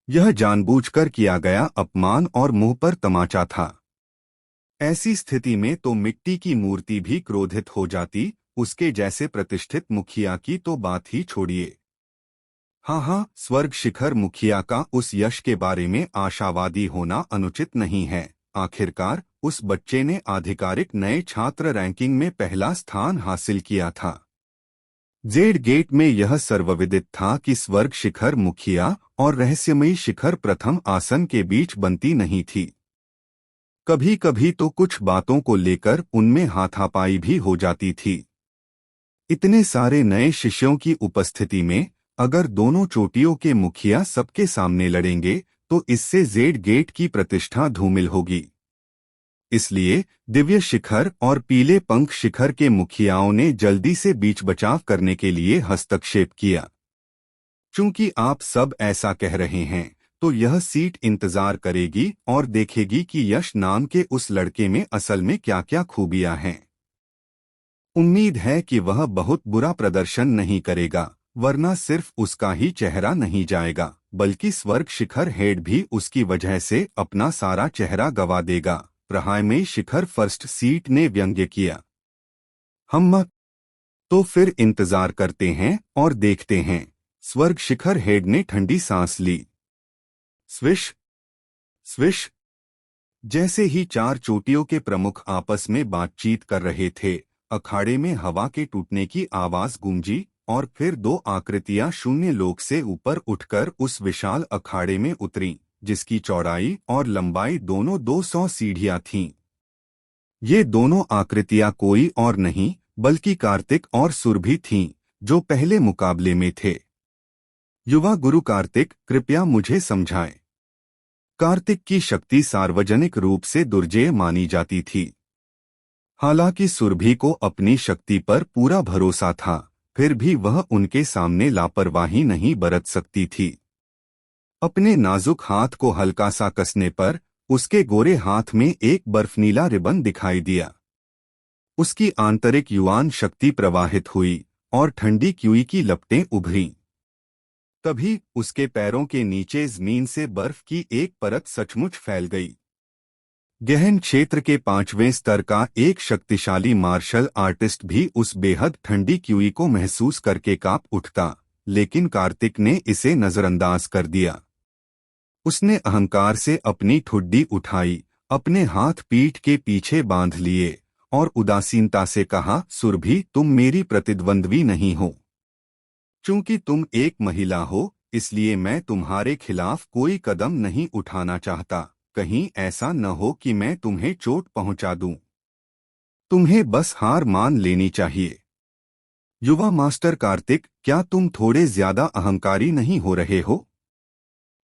यह जानबूझकर किया गया अपमान और मुंह पर तमाचा था। ऐसी स्थिति में तो मिट्टी की मूर्ति भी क्रोधित हो जाती, उसके जैसे प्रतिष्ठित मुखिया की तो बात ही छोड़िए। हाँ, स्वर्ग शिखर मुखिया का उस यश के बारे में आशावादी होना अनुचित नहीं है। आखिरकार उस बच्चे ने आधिकारिक नए छात्र रैंकिंग में पहला स्थान हासिल किया था। जेड गेट में यह सर्वविदित था कि स्वर्ग शिखर मुखिया और रहस्यमयी शिखर प्रथम आसन के बीच बनती नहीं थी। कभी कभी तो कुछ बातों को लेकर उनमें हाथापाई भी हो जाती थी। इतने सारे नए शिष्यों की उपस्थिति में अगर दोनों चोटियों के मुखिया सबके सामने लड़ेंगे तो इससे जेड गेट की प्रतिष्ठा धूमिल होगी। इसलिए दिव्य शिखर और पीले पंख शिखर के मुखियाओं ने जल्दी से बीच बचाव करने के लिए हस्तक्षेप किया। चूंकि आप सब ऐसा कह रहे हैं तो यह सीट इंतजार करेगी और देखेगी कि यश नाम के उस लड़के में असल में क्या क्या खूबियां हैं। उम्मीद है कि वह बहुत बुरा प्रदर्शन नहीं करेगा, वरना सिर्फ उसका ही चेहरा नहीं जाएगा बल्कि स्वर्ग शिखर हेड भी उसकी वजह से अपना सारा चेहरा गवा देगा। रहस्यमय शिखर फर्स्ट सीट ने व्यंग्य किया। हम तो फिर इंतजार करते हैं और देखते हैं। स्वर्ग शिखर हेड ने ठंडी सांस ली। Swish swish. जैसे ही चार चोटियों के प्रमुख आपस में बातचीत कर रहे थे, अखाड़े में हवा के टूटने की आवाज गूंजी और फिर दो आकृतियां शून्य लोक से ऊपर उठकर उस विशाल अखाड़े में उतरीं, जिसकी चौड़ाई और लंबाई दोनों 200 सीढ़ियां थीं। ये दोनों आकृतियां कोई और नहीं बल्कि कार्तिक और सुरभि थीं, जो पहले मुकाबले में थे। युवा गुरु कार्तिक, कृपया मुझे समझाएं। कार्तिक की शक्ति सार्वजनिक रूप से दुर्जेय मानी जाती थी। हालांकि सुरभि को अपनी शक्ति पर पूरा भरोसा था, फिर भी वह उनके सामने लापरवाही नहीं बरत सकती थी। अपने नाजुक हाथ को हल्का सा कसने पर उसके गोरे हाथ में एक बर्फनीला रिबन दिखाई दिया। उसकी आंतरिक युवान शक्ति प्रवाहित हुई और ठंडी क्यूई की लपटें उभरीं। तभी उसके पैरों के नीचे जमीन से बर्फ की एक परत सचमुच फैल गई। गहन क्षेत्र के 5वें स्तर का एक शक्तिशाली मार्शल आर्टिस्ट भी उस बेहद ठंडी क्यूई को महसूस करके कांप उठता, लेकिन कार्तिक ने इसे नजरअंदाज कर दिया। उसने अहंकार से अपनी ठुड्डी उठाई, अपने हाथ पीठ के पीछे बांध लिए और उदासीनता से कहा, सुरभि, तुम मेरी प्रतिद्वंद्वी नहीं हो। चूंकि तुम एक महिला हो, इसलिए मैं तुम्हारे खिलाफ कोई कदम नहीं उठाना चाहता। कहीं ऐसा न हो कि मैं तुम्हें चोट पहुंचा दूं। तुम्हें बस हार मान लेनी चाहिए। युवा मास्टर कार्तिक, क्या तुम थोड़े ज्यादा अहंकारी नहीं हो रहे हो?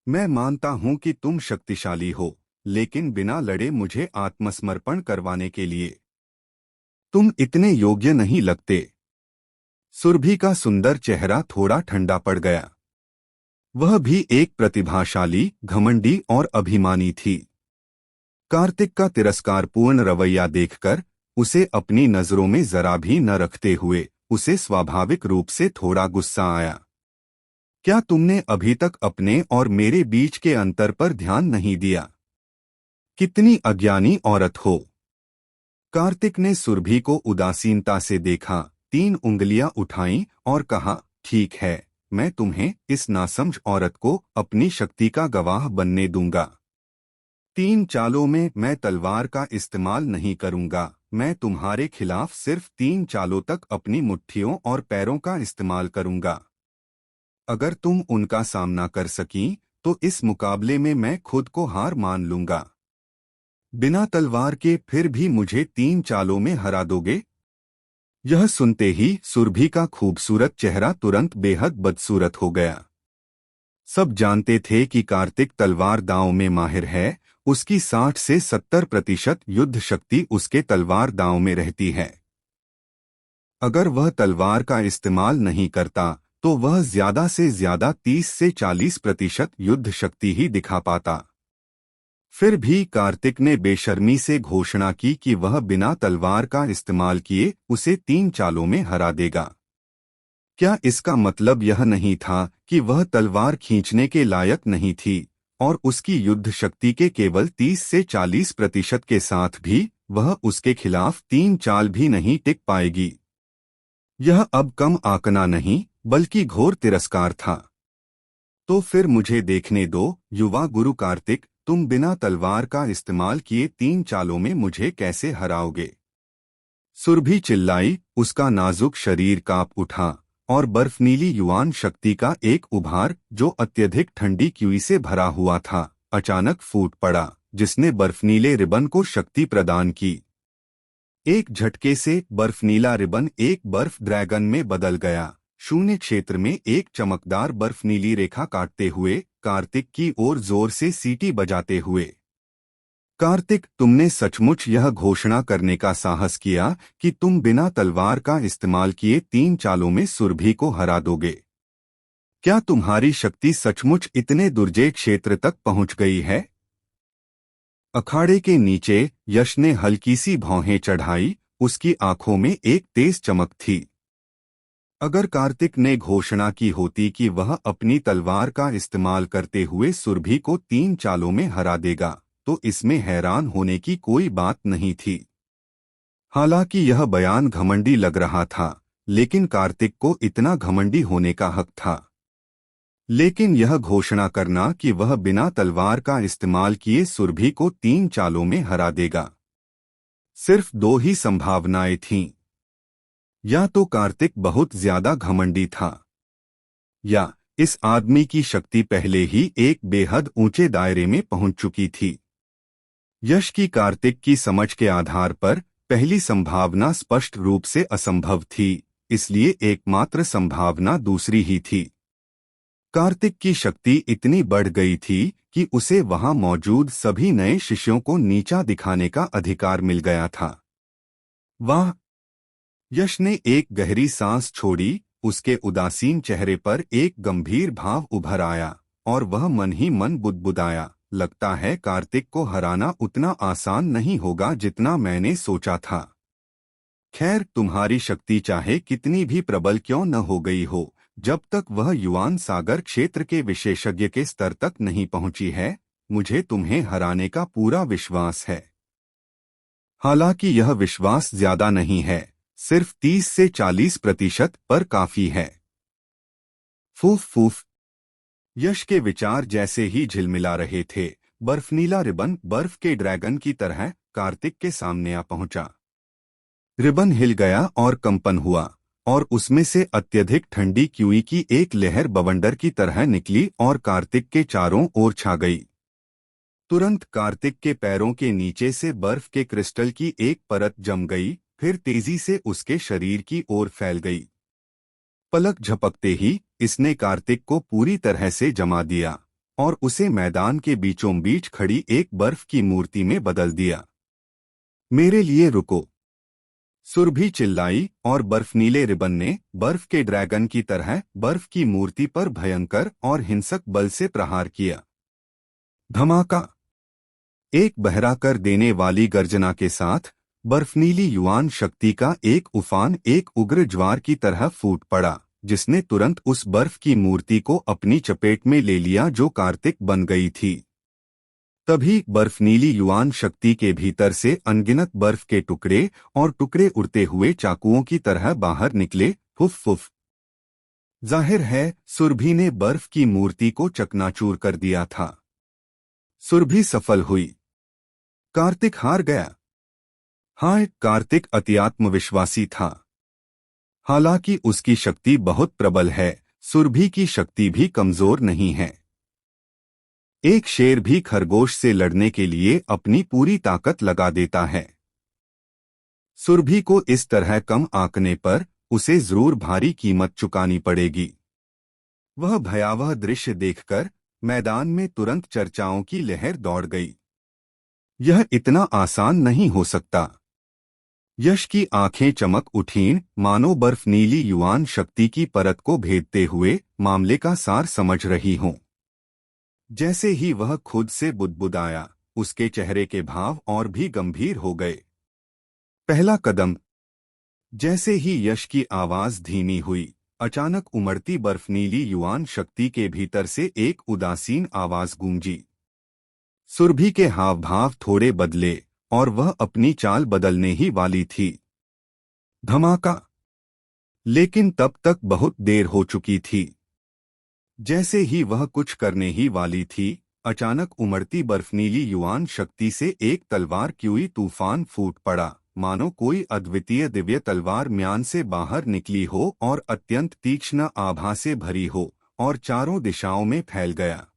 मैं मानता हूं कि तुम शक्तिशाली हो, लेकिन बिना लड़े मुझे आत्मसमर्पण करवाने के लिए तुम इतने योग्य नहीं लगते। सुरभि का सुंदर चेहरा थोड़ा ठंडा पड़ गया। वह भी एक प्रतिभाशाली, घमंडी और अभिमानी थी। कार्तिक का तिरस्कारपूर्ण रवैया देखकर उसे अपनी नजरों में जरा भी न रखते हुए उसे स्वाभाविक रूप से थोड़ा गुस्सा आया। क्या तुमने अभी तक अपने और मेरे बीच के अंतर पर ध्यान नहीं दिया? कितनी अज्ञानी औरत हो। कार्तिक ने सुरभि को उदासीनता से देखा, 3 उंगलियां उठाईं और कहा, ठीक है, मैं तुम्हें, इस नासमझ औरत को, अपनी शक्ति का गवाह बनने दूंगा। 3 चालों में मैं तलवार का इस्तेमाल नहीं करूंगा। मैं तुम्हारे खिलाफ सिर्फ 3 चालों तक अपनी मुट्ठियों और पैरों का इस्तेमाल करूंगा। अगर तुम उनका सामना कर सकीं, तो इस मुकाबले में मैं खुद को हार मान लूंगा। बिना तलवार के फिर भी मुझे 3 चालों में हरा दोगे? यह सुनते ही सुरभि का खूबसूरत चेहरा तुरंत बेहद बदसूरत हो गया। सब जानते थे कि कार्तिक तलवार दांव में माहिर है। उसकी 60 से 70% युद्ध शक्ति उसके तलवार दांव में रहती है। अगर वह तलवार का इस्तेमाल नहीं करता, तो वह ज्यादा से ज्यादा 30 से 40% युद्ध शक्ति ही दिखा पाता। फिर भी कार्तिक ने बेशर्मी से घोषणा की कि वह बिना तलवार का इस्तेमाल किए उसे 3 चालों में हरा देगा। क्या इसका मतलब यह नहीं था कि वह तलवार खींचने के लायक नहीं थी और उसकी युद्ध शक्ति के केवल 30 से 40% के साथ भी वह उसके खिलाफ 3 चाल भी नहीं टिक पाएगी? यह अब कम आंकना नहीं बल्कि घोर तिरस्कार था। तो फिर मुझे देखने दो, युवा गुरु कार्तिक, तुम बिना तलवार का इस्तेमाल किए 3 चालों में मुझे कैसे हराओगे? सुरभि चिल्लाई। उसका नाजुक शरीर कांप उठा और बर्फनीली युवान शक्ति का एक उभार, जो अत्यधिक ठंडी क्यूई से भरा हुआ था, अचानक फूट पड़ा, जिसने बर्फनीले रिबन को शक्ति प्रदान की। एक झटके से बर्फनीला रिबन एक बर्फ ड्रैगन में बदल गया, शून्य क्षेत्र में एक चमकदार बर्फनीली रेखा काटते हुए, कार्तिक की ओर जोर से सीटी बजाते हुए। कार्तिक, तुमने सचमुच यह घोषणा करने का साहस किया कि तुम बिना तलवार का इस्तेमाल किए 3 चालों में सुरभि को हरा दोगे? क्या तुम्हारी शक्ति सचमुच इतने दुर्जेय क्षेत्र तक पहुंच गई है? अखाड़े के नीचे यश ने हल्की सी भौहें चढ़ाई। उसकी आंखों में एक तेज चमक थी। अगर कार्तिक ने घोषणा की होती कि वह अपनी तलवार का इस्तेमाल करते हुए सुरभि को 3 चालों में हरा देगा, तो इसमें हैरान होने की कोई बात नहीं थी। हालांकि यह बयान घमंडी लग रहा था, लेकिन कार्तिक को इतना घमंडी होने का हक था। लेकिन यह घोषणा करना कि वह बिना तलवार का इस्तेमाल किए सुरभि को 3 चालों में हरा देगा, सिर्फ 2 ही संभावनाएं थीं। या तो कार्तिक बहुत ज्यादा घमंडी था, या इस आदमी की शक्ति पहले ही एक बेहद ऊंचे दायरे में पहुंच चुकी थी। यश की कार्तिक की समझ के आधार पर पहली संभावना स्पष्ट रूप से असंभव थी, इसलिए एकमात्र संभावना दूसरी ही थी। कार्तिक की शक्ति इतनी बढ़ गई थी कि उसे वहां मौजूद सभी नए शिष्यों को नीचा दिखाने का अधिकार मिल गया था। वाह! यश ने एक गहरी सांस छोड़ी, उसके उदासीन चेहरे पर एक गंभीर भाव उभर आया और वह मन ही मन बुदबुदाया, लगता है कार्तिक को हराना उतना आसान नहीं होगा जितना मैंने सोचा था। खैर, तुम्हारी शक्ति चाहे कितनी भी प्रबल क्यों न हो गई हो, जब तक वह युआन सागर क्षेत्र के विशेषज्ञ के स्तर तक नहीं पहुंची है, मुझे तुम्हें हराने का पूरा विश्वास है। हालांकि यह विश्वास ज्यादा नहीं है, सिर्फ 30 से 40% पर काफी है। फूफ फूफ। यश के विचार जैसे ही झिलमिला रहे थे, बर्फनीला रिबन बर्फ के ड्रैगन की तरह कार्तिक के सामने आ पहुंचा। रिबन हिल गया और कंपन हुआ, और उसमें से अत्यधिक ठंडी क्यूई की एक लहर बवंडर की तरह निकली और कार्तिक के चारों ओर छा गई। तुरंत कार्तिक के पैरों के नीचे से बर्फ के क्रिस्टल की एक परत जम गई, फिर तेजी से उसके शरीर की ओर फैल गई। पलक झपकते ही इसने कार्तिक को पूरी तरह से जमा दिया और उसे मैदान के बीचों बीच खड़ी एक बर्फ की मूर्ति में बदल दिया। मेरे लिए रुको! सुरभि चिल्लाई और बर्फनीले रिबन ने बर्फ के ड्रैगन की तरह बर्फ की मूर्ति पर भयंकर और हिंसक बल से प्रहार किया। धमाका! एक बहरा कर देने वाली गर्जना के साथ बर्फनीली युआन शक्ति का एक उफान एक उग्र ज्वार की तरह फूट पड़ा, जिसने तुरंत उस बर्फ की मूर्ति को अपनी चपेट में ले लिया जो कार्तिक बन गई थी। तभी बर्फनीली युआन शक्ति के भीतर से अनगिनत बर्फ के टुकड़े और टुकड़े उड़ते हुए चाकुओं की तरह बाहर निकले। फुफ फुफ। जाहिर है सुरभि ने बर्फ की मूर्ति को चकनाचूर कर दिया था। सुरभि सफल हुई। कार्तिक हार गया। हाँ, कार्तिक अत्यात्मविश्वासी था। हालांकि उसकी शक्ति बहुत प्रबल है, सुरभि की शक्ति भी कमजोर नहीं है। एक शेर भी खरगोश से लड़ने के लिए अपनी पूरी ताकत लगा देता है। सुरभि को इस तरह कम आंकने पर उसे जरूर भारी कीमत चुकानी पड़ेगी। वह भयावह दृश्य देखकर मैदान में तुरंत चर्चाओं की लहर दौड़ गई। यह इतना आसान नहीं हो सकता। यश की आंखें चमक उठीं, मानो बर्फ नीली युआन शक्ति की परत को भेदते हुए मामले का सार समझ रही हों। जैसे ही वह खुद से बुदबुदाया, उसके चेहरे के भाव और भी गंभीर हो गए। पहला कदम। जैसे ही यश की आवाज धीमी हुई, अचानक उमड़ती बर्फनीली युआन शक्ति के भीतर से एक उदासीन आवाज गूंजी। सुरभि के हाव भाव थोड़े बदले और वह अपनी चाल बदलने ही वाली थी। धमाका! लेकिन तब तक बहुत देर हो चुकी थी। जैसे ही वह कुछ करने ही वाली थी, अचानक उमड़ती बर्फनीली युआन शक्ति से एक तलवार क्यूई तूफान फूट पड़ा, मानो कोई अद्वितीय दिव्य तलवार म्यान से बाहर निकली हो और अत्यंत तीक्ष्ण आभा से भरी हो और चारों दिशाओं में फैल गया।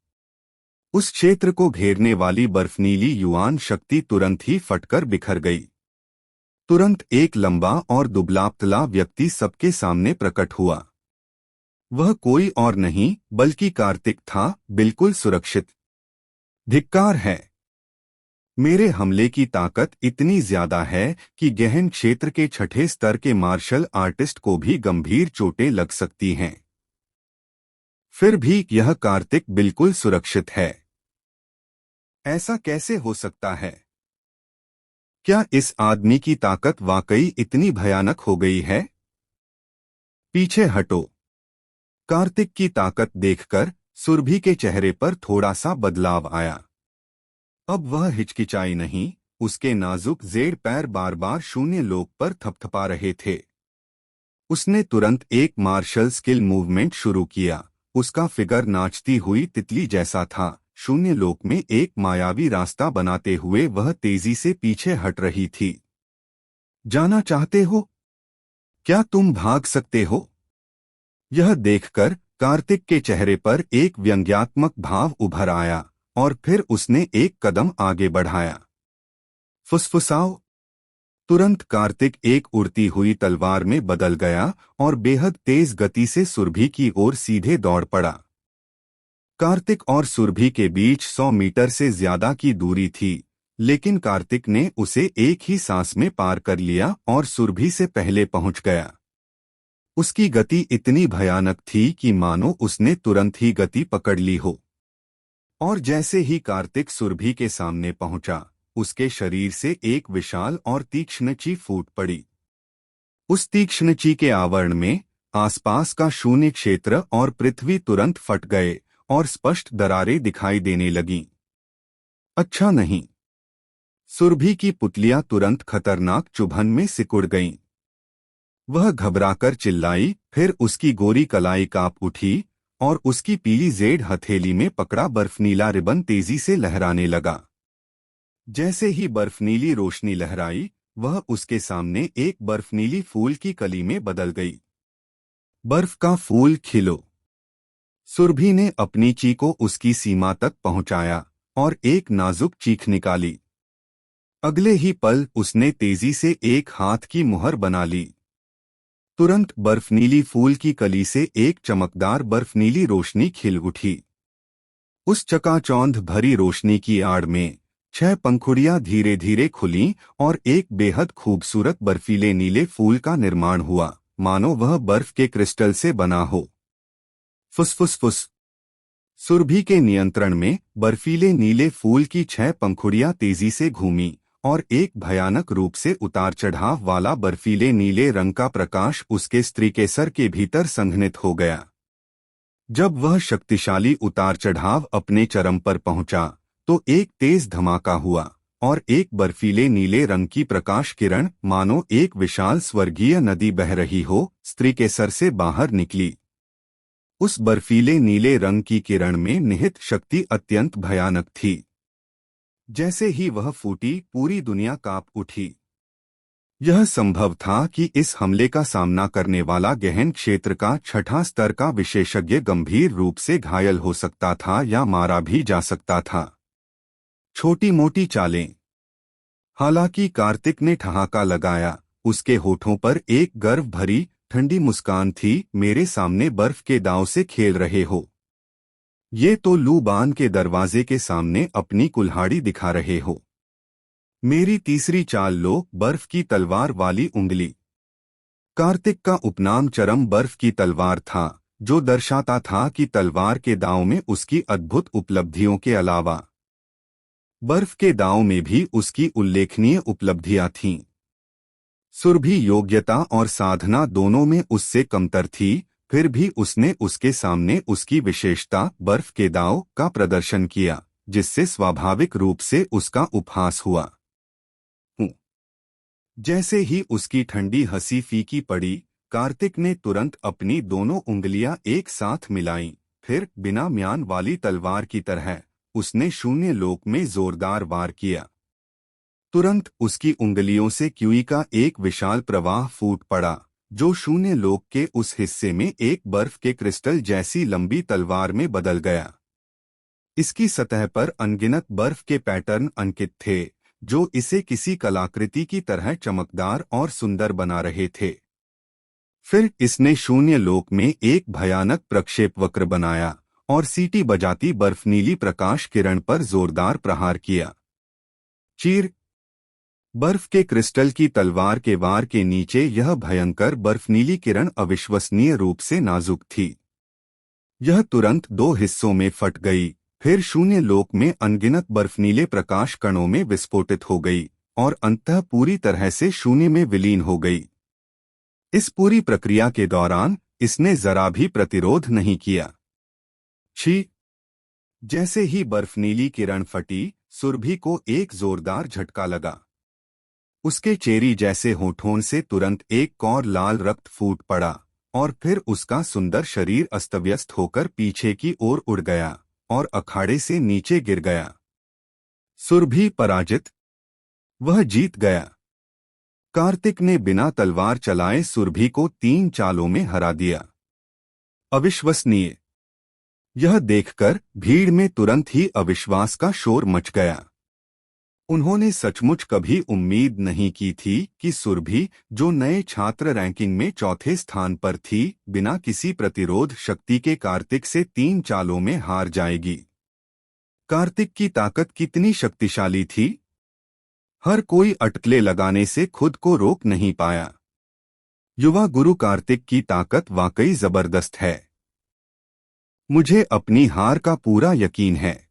उस क्षेत्र को घेरने वाली बर्फनीली युआन शक्ति तुरंत ही फटकर बिखर गई। तुरंत एक लंबा और दुबला-पतला व्यक्ति सबके सामने प्रकट हुआ। वह कोई और नहीं बल्कि कार्तिक था, बिल्कुल सुरक्षित। धिक्कार है! मेरे हमले की ताकत इतनी ज्यादा है कि गहन क्षेत्र के छठे स्तर के मार्शल आर्टिस्ट को भी गंभीर चोटें लग सकती हैं। फिर भी यह कार्तिक बिल्कुल सुरक्षित है। ऐसा कैसे हो सकता है? क्या इस आदमी की ताकत वाकई इतनी भयानक हो गई है? पीछे हटो! कार्तिक की ताकत देखकर सुरभि के चेहरे पर थोड़ा सा बदलाव आया। अब वह हिचकिचाई नहीं, उसके नाजुक जेड़ पैर बार बार शून्य लोक पर थपथपा रहे थे। उसने तुरंत एक मार्शल स्किल मूवमेंट शुरू किया। उसका फिगर नाचती हुई तितली जैसा था। शून्य लोक में एक मायावी रास्ता बनाते हुए वह तेजी से पीछे हट रही थी। जाना चाहते हो? क्या तुम भाग सकते हो? यह देखकर कार्तिक के चेहरे पर एक व्यंग्यात्मक भाव उभर आया और फिर उसने एक कदम आगे बढ़ाया। फुसफुसाओ। तुरंत कार्तिक एक उड़ती हुई तलवार में बदल गया और बेहद तेज गति से सुरभि की ओर सीधे दौड़ पड़ा। कार्तिक और सुरभि के बीच 100 मीटर से ज्यादा की दूरी थी, लेकिन कार्तिक ने उसे एक ही सांस में पार कर लिया और सुरभि से पहले पहुंच गया। उसकी गति इतनी भयानक थी कि मानो उसने तुरंत ही गति पकड़ ली हो। और जैसे ही कार्तिक सुरभि के सामने पहुंचा, उसके शरीर से एक विशाल और तीक्ष्ण ची फूट पड़ी। उस तीक्ष्ण ची के आवरण में आसपास का शून्य क्षेत्र और पृथ्वी तुरंत फट गए और स्पष्ट दरारें दिखाई देने लगीं। अच्छा नहीं। सुरभि की पुतलियां तुरंत खतरनाक चुभन में सिकुड़ गईं। वह घबराकर चिल्लाई, फिर उसकी गोरी कलाई कांप उठी और उसकी पीली जेड हथेली में पकड़ा बर्फनीला रिबन तेजी से लहराने लगा। जैसे ही बर्फनीली रोशनी लहराई, वह उसके सामने एक बर्फनीली फूल की कली में बदल गई। बर्फ का फूल खिलो। सुरभि ने अपनी ची को उसकी सीमा तक पहुंचाया और एक नाजुक चीख निकाली। अगले ही पल उसने तेजी से एक हाथ की मुहर बना ली। तुरंत बर्फनीली फूल की कली से एक चमकदार बर्फनीली रोशनी खिल उठी। उस चकाचौंध भरी रोशनी की आड़ में 6 पंखुड़ियां धीरे धीरे खुलीं और एक बेहद खूबसूरत बर्फीले नीले फूल का निर्माण हुआ, मानो वह बर्फ के क्रिस्टल से बना हो। फुसफुसफुस। सुरभि के नियंत्रण में बर्फीले नीले फूल की 6 पंखुड़ियां तेजी से घूमीं और एक भयानक रूप से उतार चढ़ाव वाला बर्फीले नीले रंग का प्रकाश उसके स्त्रीकेसर के भीतर संघनित हो गया। जब वह शक्तिशाली उतार चढ़ाव अपने चरम पर पहुंचा, तो एक तेज धमाका हुआ और एक बर्फीले नीले रंग की प्रकाश किरण मानो एक विशाल स्वर्गीय नदी बह रही हो, स्त्रीकेसर से बाहर निकली। उस बर्फीले नीले रंग की किरण में निहित शक्ति अत्यंत भयानक थी। जैसे ही वह फूटी, पूरी दुनिया कांप उठी। यह संभव था कि इस हमले का सामना करने वाला गहन क्षेत्र का 6ठा स्तर का विशेषज्ञ गंभीर रूप से घायल हो सकता था या मारा भी जा सकता था। छोटी मोटी चालें। हालांकि कार्तिक ने ठहाका लगाया, उसके होठों पर एक गर्व भरी ठंडी मुस्कान थी। मेरे सामने बर्फ के दांव से खेल रहे हो? ये तो लूबान के दरवाजे के सामने अपनी कुल्हाड़ी दिखा रहे हो। मेरी तीसरी चाल लो, बर्फ की तलवार वाली उंगली। कार्तिक का उपनाम चरम बर्फ की तलवार था, जो दर्शाता था कि तलवार के दांव में उसकी अद्भुत उपलब्धियों के अलावा बर्फ के दांव में भी उसकी उल्लेखनीय उपलब्धियां थीं। सुरभि योग्यता और साधना दोनों में उससे कमतर थी, फिर भी उसने उसके सामने उसकी विशेषता बर्फ के दांव का प्रदर्शन किया, जिससे स्वाभाविक रूप से उसका उपहास हुआ। जैसे ही उसकी ठंडी हंसी फीकी पड़ी, कार्तिक ने तुरंत अपनी दोनों उंगलियां एक साथ मिलाईं, फिर बिना म्यान वाली तलवार की तरह उसने शून्य लोक में जोरदार वार किया। तुरंत उसकी उंगलियों से क्यूई का एक विशाल प्रवाह फूट पड़ा, जो शून्य लोक के उस हिस्से में एक बर्फ के क्रिस्टल जैसी लंबी तलवार में बदल गया। इसकी सतह पर अनगिनत बर्फ के पैटर्न अंकित थे, जो इसे किसी कलाकृति की तरह चमकदार और सुंदर बना रहे थे। फिर इसने शून्य लोक में एक भयानक प्रक्षेप वक्र बनाया और सीटी बजाती बर्फनीली प्रकाश किरण पर जोरदार प्रहार किया। चीर। बर्फ के क्रिस्टल की तलवार के वार के नीचे यह भयंकर बर्फनीली किरण अविश्वसनीय रूप से नाजुक थी। यह तुरंत 2 हिस्सों में फट गई, फिर शून्य लोक में अनगिनत बर्फनीले प्रकाश कणों में विस्फोटित हो गई और अंततः पूरी तरह से शून्य में विलीन हो गई। इस पूरी प्रक्रिया के दौरान इसने जरा भी प्रतिरोध नहीं किया। छी! जैसे ही बर्फनीली किरण फटी, सुरभि को एक जोरदार झटका लगा। उसके चेरी जैसे होठों से तुरंत एक कौर लाल रक्त फूट पड़ा और फिर उसका सुंदर शरीर अस्तव्यस्त होकर पीछे की ओर उड़ गया और अखाड़े से नीचे गिर गया। सुरभि पराजित। वह जीत गया। कार्तिक ने बिना तलवार चलाए सुरभि को 3 चालों में हरा दिया। अविश्वसनीय! यह देखकर भीड़ में तुरंत ही अविश्वास का शोर मच गया। उन्होंने सचमुच कभी उम्मीद नहीं की थी कि सुरभि, जो नए छात्र रैंकिंग में चौथे स्थान पर थी, बिना किसी प्रतिरोध शक्ति के कार्तिक से 3 चालों में हार जाएगी। कार्तिक की ताकत कितनी शक्तिशाली थी? हर कोई अटकलें लगाने से खुद को रोक नहीं पाया। युवा गुरु कार्तिक की ताकत वाकई जबरदस्त है। मुझे अपनी हार का पूरा यकीन है।